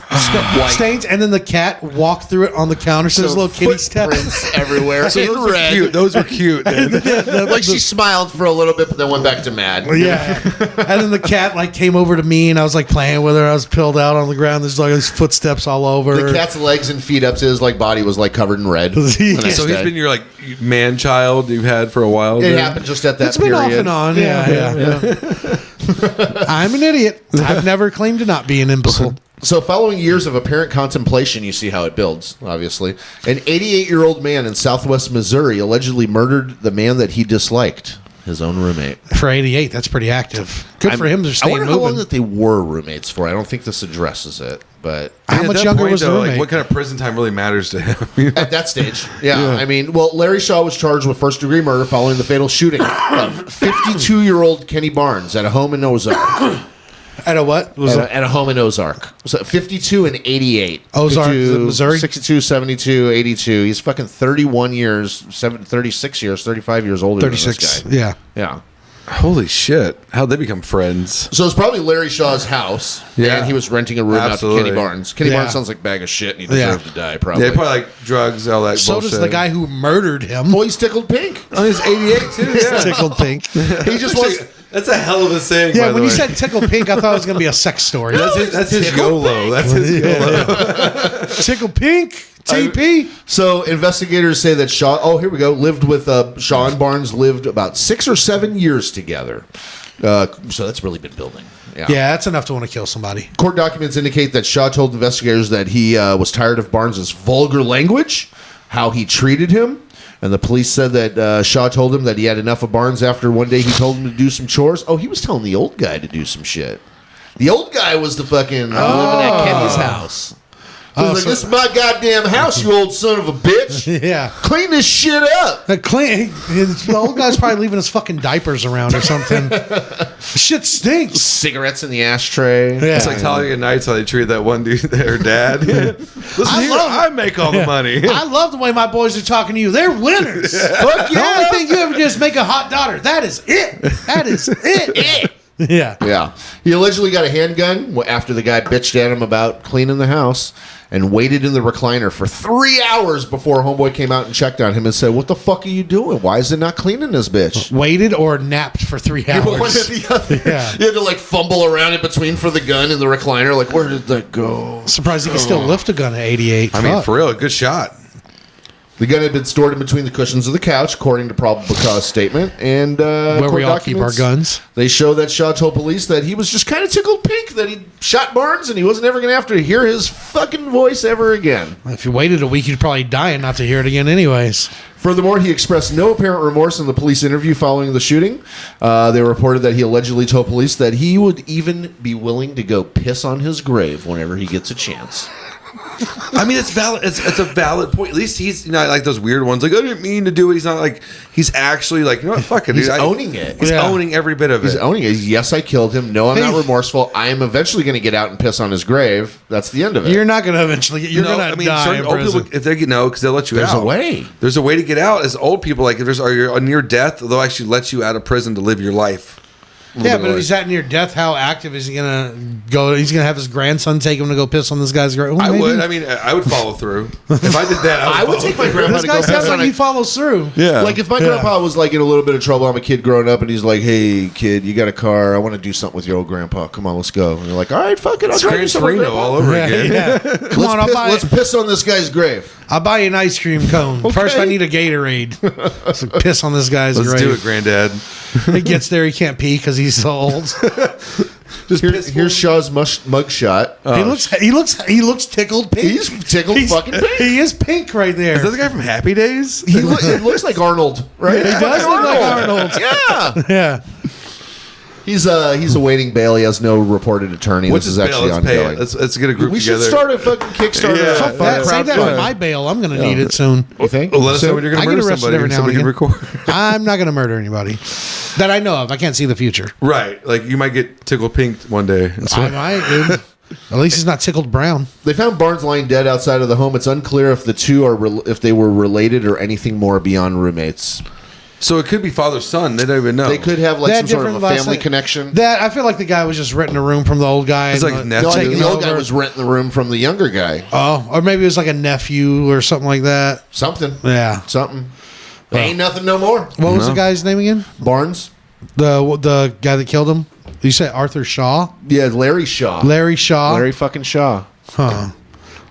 stains, and then the cat walked through it on the counter, so there's little kitty steps. Footprints everywhere. So those were cute. Those were cute. Like she smiled for a little bit, but then went back to mad. Yeah, and then the cat like came over to me, and I was like playing with her. I was pilled out on the ground. There's like these footsteps all over. The cat's legs and feet up to his like body was like covered in red. Yeah. So he's been your like man child you've had for a while. It happened just at that It's been period. off and on. Yeah. I'm an idiot. I've never claimed to not be an imbecile. So, following years of apparent contemplation, you see how it builds, obviously. An 88-year-old man in southwest Missouri allegedly murdered the man that he disliked, his own roommate. For 88, that's pretty active. Good for him to I stay wonder how long moving. that they were roommates for. I don't think this addresses it, but How At much that younger point, was the though, roommate? like, what kind of prison time really matters to him? at that stage, yeah. I mean, well, Larry Shaw was charged with first-degree murder following the fatal shooting of 52-year-old Kenny Barnes at a home in Ozark. At a what? At a home in Ozark. So 52 and 88. Ozark, is it Missouri? 62, 72, 82. He's fucking 31 years, 36 years, 35 years older than 36. this guy. Yeah. Yeah. Holy shit! How'd they become friends? So it's probably Larry Shaw's house. Yeah. And he was renting a room Absolutely. out to Kenny Barnes. Kenny Yeah. Barnes sounds like a bag of shit and he deserved to die, probably. Yeah, probably like drugs, all that. So bullshit. does the guy who murdered him. Well, he's tickled pink. Oh, he's 88 too. Yeah, Tickled pink. He just wants. that's a hell of a saying. Yeah, by when the you way. said tickled pink, I thought it was going to be a sex story. that's his YOLO. That's his YOLO. Tickled pink, TP. So investigators say that Shaw. Oh, here we go. Lived with Shaw and Barnes lived about 6 or 7 years together. So that's really been building. Yeah, that's enough to want to kill somebody. Court documents indicate that Shaw told investigators that he was tired of Barnes's vulgar language, how he treated him, and the police said that Shaw told him that he had enough of Barnes after one day he told him to do some chores. Oh, he was telling the old guy to do some shit. The old guy was the fucking living at Kenny's house. He was like, so- "This is my goddamn house, you old son of a bitch. Yeah. Clean this shit up." The old guy's probably leaving his fucking diapers around or something. Shit stinks. Cigarettes in the ashtray. Yeah. It's like Talladega Nights how they treated that one dude, their dad. Listen here, I make all the money. I love the way my boys are talking to you. They're winners. Fuck yeah. The only thing you ever did is make a hot daughter. That is it. That is it. Yeah. Yeah. He allegedly got a handgun after the guy bitched at him about cleaning the house and waited in the recliner for 3 hours before homeboy came out and checked on him and said, "What the fuck are you doing? Why is it not cleaning this bitch?" Waited or napped for 3 hours. One or the other. Yeah. You had to like fumble around in between for the gun in the recliner. Like, where did that go? Surprised he can still lift a gun at 88. I mean, Fuck. for real, a good shot. The gun had been stored in between the cushions of the couch, according to probable cause statement. And Where court we all keep our documents, guns. They show that Shaw told police that he was just kind of tickled pink that he shot Barnes and he wasn't ever going to have to hear his fucking voice ever again. If you waited a week, you'd probably die and not to hear it again anyways. Furthermore, he expressed no apparent remorse in the police interview following the shooting. They reported that he allegedly told police that he would even be willing to go piss on his grave whenever he gets a chance. I mean, it's valid. It's a valid point. At least he's not like those weird ones. Like, I didn't mean to do it. He's not like, he's actually like, you know what? Fuck it. He's dude. owning it. He's Yeah. owning every bit of He's it. owning it. Yes, I killed him. No, I'm not Hey. remorseful. I am eventually going to get out and piss on his grave. That's the end of it. You're not going to eventually get, you're No, going to I mean, die certain in old prison. people, if they get no, because they'll let you There's out. a way. There's a way to get out. As old people, like if there's are you on your death, they'll actually let you out of prison to live your life. Yeah, but if he's at near death, how active is he going to go? He's going to have his grandson take him to go piss on this guy's grave. Well, I maybe. would. I mean, I would follow through. If I did that, I would take my grandpa This to guy go sounds piss on like a he follows through. Yeah. Like if my grandpa was like in a little bit of trouble, I'm a kid growing up, and he's like, "Hey, kid, you got a car? I want to do something with your old grandpa. Come on, let's go." And you're like, "All right, fuck it, I'll drive you Gran somewhere." Torino all over again. Yeah. Come on, Let's piss on this guy's grave. I'll buy you an ice cream cone. First, I need a Gatorade. So piss on this guy's Let's grave. do it, Granddad. He gets there, he can't pee because he's so old. Here's Shaw's mugshot. He looks tickled pink. He's tickled fucking pink. He is pink right there. Is that the guy from Happy Days? It looks like Arnold, right? He does look like Arnold. Yeah. Yeah. He's awaiting bail. He has no reported attorney. What's This his is bail? actually Let's pay it. ongoing. Let's get a group We together. should start a fucking Kickstarter. Yeah. Fuck That, save that for crowdfunding. my bail. I'm going to need it soon. You think? Well, let us know when you're going I to get murder arrested somebody. every now So we and can again. record. I'm not going to murder anybody that I know of. I can't see the future. Right. Like you might get tickled pink one day. I might, dude. At least he's not tickled brown. They found Barnes lying dead outside of the home. It's unclear if the two are if they were related or anything more beyond roommates. So it could be father-son. They don't even know. They could have like They some had sort of a different last family name. connection. That I feel like the guy was just renting a room from the old guy. It's and, like uh, nephew. No, I think taking the old guy over. was renting the room from the younger guy. Oh, or maybe it was like a nephew or something like that. Something. Yeah. Something. Ain't nothing no more. What was the guy's name again? Barnes? The guy that killed him. You said Arthur Shaw, Yeah, Larry Shaw. Larry Shaw. Larry fucking Shaw.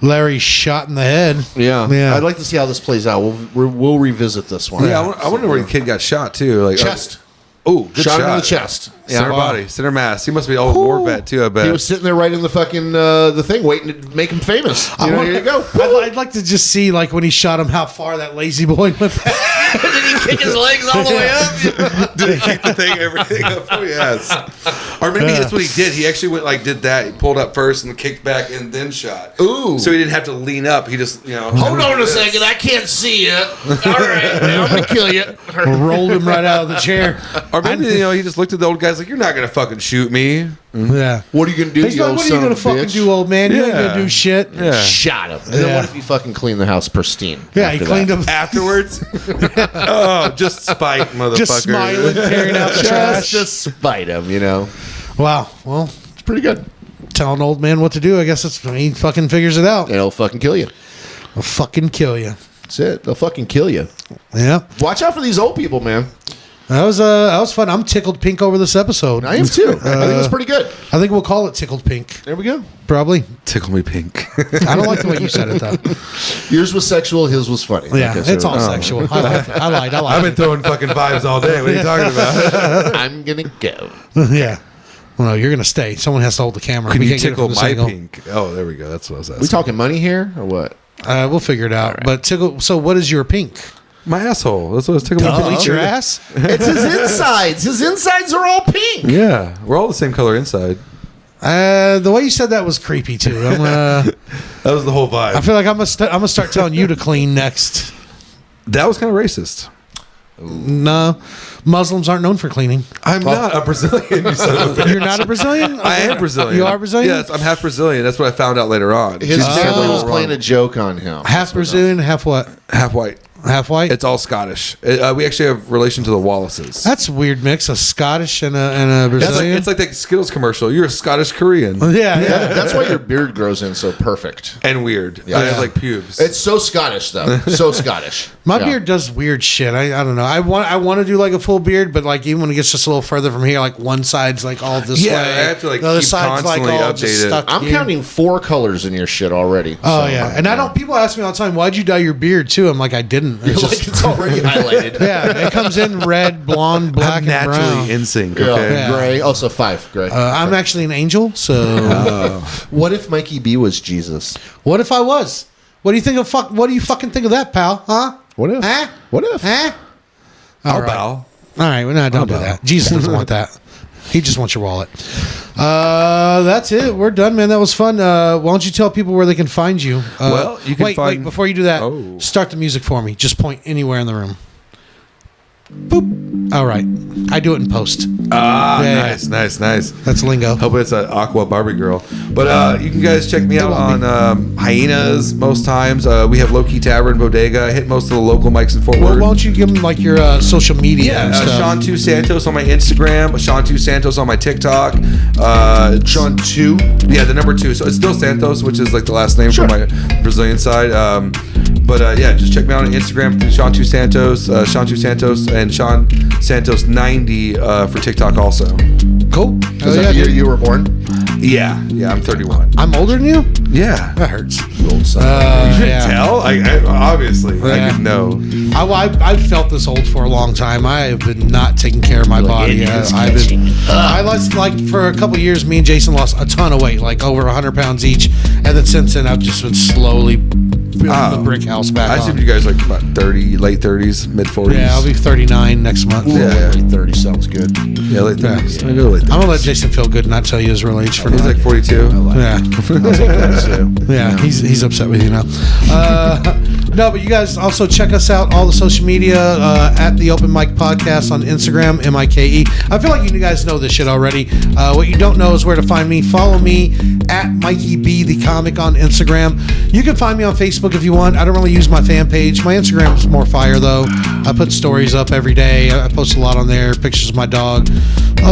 Larry shot in the head. Yeah. Yeah. I'd like to see how this plays out. We'll revisit this one. Yeah, I wonder where the kid got shot too. Like Chest. Oh, good Shot shot. him in the chest. Center body, center mass. He must be an old war vet too. I bet. He was sitting there right in the fucking the thing, waiting to make him famous. You know, here you go. I'd like to just see, like, when he shot him, how far that lazy boy went back. Did he kick his legs all the way up? Did he keep the thing, everything up? Oh, yes. Or maybe that's what he did. He actually went like did that. He pulled up first and kicked back and then shot. Ooh. So he didn't have to lean up. He just Hold on a second, I can't see you. All right, man, I'm gonna kill you. Rolled him right out of the chair. Or maybe he just looked at the old guys like, "You're not gonna fucking shoot me." Yeah. What are you gonna do? He's you like, old what are you son going of to a fucking bitch? do, old man? You ain't Yeah. going to do shit. Yeah. Shot him. And then Yeah. what if you fucking clean the house pristine? Yeah, he after cleaned that? up. Afterwards, oh, just spite, motherfucker. Just smiling, tearing out the trash. Just spite him, you know. Wow. Well, It's pretty good. tell an old man what to do. I guess he fucking figures it out. It'll fucking kill you. I'll fucking kill you. That's it. They'll fucking kill you. Yeah. Watch out for these old people, man. That was fun. I'm tickled pink over this episode. I am too. I think it was pretty good. I think we'll call it tickled pink. There we go. Probably. Tickle me pink. I don't like the way you said it though. Yours was sexual. His was funny. Yeah, Like I said. it's all sexual. I lied. I I've lied. been throwing fucking vibes all day. What are you talking about? I'm gonna go. Yeah. Well, no, you're gonna stay. Someone has to hold the camera. Can We you can't get it tickle from this my angle. pink? Oh, there we go. That's what I was asking. We talking money here or what? We'll figure it out. But tickle. So, what is your pink? My asshole. That's what I was tickling my Bleach pink. your ass. It's his insides. His insides are all pink. Yeah, we're all the same color inside. The way you said that was creepy too. That was the whole vibe. I feel like I'm gonna start telling you to clean next. That was kind of racist. No, Muslims aren't known for cleaning. I'm not a Brazilian. You son of a bitch. You're not a Brazilian? I am Brazilian. You are Brazilian? Yes, I'm half Brazilian. That's what I found out later on. His Jesus, family I'm was wrong. playing a joke on him. Half Brazilian, half what? half white. Half white. It's all Scottish. We actually have relation to the Wallaces. That's a weird mix. A Scottish and a It's like, Brazilian. it's like that Skittles commercial. You're a Scottish Korean. yeah. That's why your beard grows in so perfect. And weird. I have like pubes. It's so Scottish though. So Scottish. My Yeah. beard does weird shit. I don't know. I want to do like a full beard, but like even when it gets just a little further from here, like one side's like all this Yeah, way. I have to, like, the other keep side's like constantly all just updated. stuck I'm here. counting 4 colors in your shit already. Oh So, yeah, and I don't. People ask me all the time, "Why'd you dye your beard too?" I'm like, I didn't. It's Like just, it's already highlighted. yeah, it comes in red, blonde, black, I'm and brown. naturally in sync. Yeah, Okay. Yeah. gray. Also 5 gray. I'm actually an angel, so What if Mikey B was Jesus? what if I was? What do you think of fuck? What do you fucking think of that, pal? Huh? What if? Huh? What if? Huh? I'll All right. bow. All right, well, no, don't do bow. that. Jesus doesn't want that. He just wants your wallet. That's it. We're done, man. That was fun. Why don't you tell people where they can find you? Well, you can wait. find- Before you do that, Oh. start the music for me. Just point anywhere in the room. Boop. All right. I do it in post. Ah, Yeah, nice. That's lingo. Hope it's an Aqua Barbie girl. But you can guys check me out won't on Hyenas most times. We have Low Key Tavern, Bodega. I hit most of the local mics in Fort Well, Worth. why don't you give them like your social media and stuff? Shawn 2 Santos on my Instagram. Shawn 2 Santos on my TikTok. Sean 2. Yeah, the number 2. So it's still Santos, which is like the last name for my Brazilian side. But yeah, just check me out on Instagram through Shawn 2 Santos, Shawn 2 Santos, and Shawn Santos 90 for TikTok also. Cool. Is Oh, that yeah, the year dude. you were born? Yeah, I'm 31. I'm older than you? Yeah. That hurts. Old son. You couldn't Yeah. tell? I obviously. I Yeah. didn't know. I've felt this old for a long time. I have been not taking care of my body. I lost, like, for a couple years, me and Jason lost a ton of weight, like over 100 pounds each. And then since then, I've just been slowly building the brick house back I on. assumed you guys like about 30, late 30s, mid 40s. Yeah, I'll be 39 next month. Yeah. Late 30 sounds good. Yeah, late 30s. I go late 30s. I'm gonna let Jason feel good and not tell you his real age for He's now. like 42. Yeah, yeah, he's upset with you now. No, but you guys also check us out, all the social media, at the Open Mic Podcast on Instagram, MIKE. I feel like you guys know this shit already. What you don't know is where to find me. Follow me at Mikey B the Comic on Instagram. You can find me on Facebook if you want. I don't really use my fan page. My Instagram is more fire though. I put stories up every day. I post a lot on there, pictures of my dog.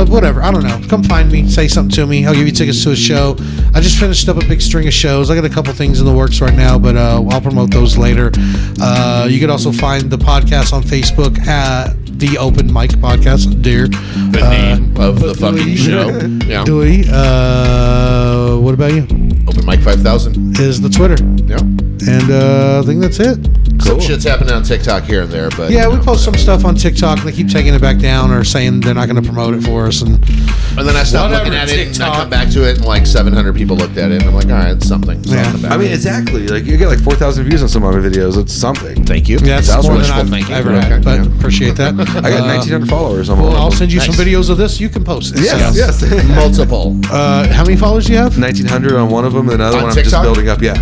Whatever. I don't know. Come find me. Say something to me. I'll give you tickets to a show. I just finished up a big string of shows. I got a couple things in the works right now, but I'll promote those later. You can also find the podcast on Facebook at the Open Mic Podcast. Dear. The name of the fucking show. Yeah. Dewey. What about you? Open Mic 5000 Is the Twitter. Yeah. And I think that's it. Some shit's happening on TikTok here and there, but Yeah, we post some stuff on TikTok and they keep taking it back down or saying they're not going to promote it for us. And then I stopped Whatever, looking at it, and I TikTok. come back to it, and like 700 people looked at it, and I'm like, all right, it's something. Yeah. Something about I mean, it. exactly. Like you get like 4,000 views on some of my videos. It's something. Thank you. yeah, it's That was more really than I've thank you. ever Okay, had, but yeah. appreciate that. I got 1,900 followers on Well, one I'll of them. send you some Nice. videos of this. You can post it. Yes, So, yes. Multiple. how many followers do you have? 1,900 on one of them, and the other On one I'm just TikTok? building up. Yeah.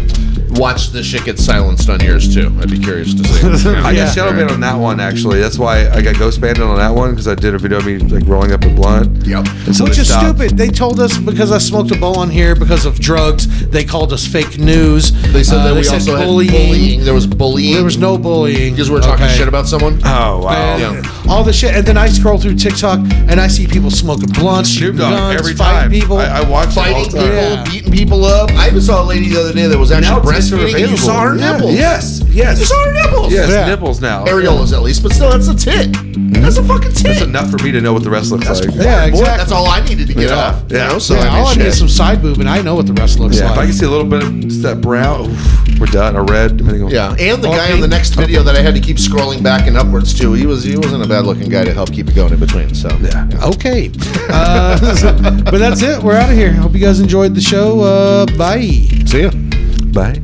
Watch the shit get silenced on yours too. I'd be curious to see. I got shadow banned on that one actually. That's why I got ghost banned on that one because I did a video of me like rolling up a blunt. Yep. And so Which they is stopped. stupid. They told us because I smoked a bowl on here because of drugs. They called us fake news. They said that we said also had bullying. There was bullying. There was no bullying. because we were talking Okay. shit about someone. Oh wow. And all the shit, and then I scroll through TikTok and I see people smoking blunts, Snoop shooting Dogg guns, every fighting time. people. I watch it all Fighting the people, time. Yeah. beating people up. I even saw a lady the other day that was Now actually it's breastfeeding, and you saw her Yeah. nipples. Yes, yes. You saw her nipples. Yes, Yeah. nipples now. Areolas at least, but still, that's a tit. That's a fucking tit. That's enough for me to know what the rest looks like. Yeah, Boy, exactly. that's all I needed to get Yeah. off. You Yeah. know, so Yeah, I mean, all I need shit. is some side boob, and I know what the rest looks Yeah, like. if I can see a little bit of just that brown, oof, we're done. A red, depending on. Yeah, and the Or guy pink. in the next video that I had to keep scrolling back and upwards to, he wasn't a bad looking guy to help keep it going in between. So Yeah. Okay. But that's it. We're out of here. Hope you guys enjoyed the show. Bye. see ya. Bye.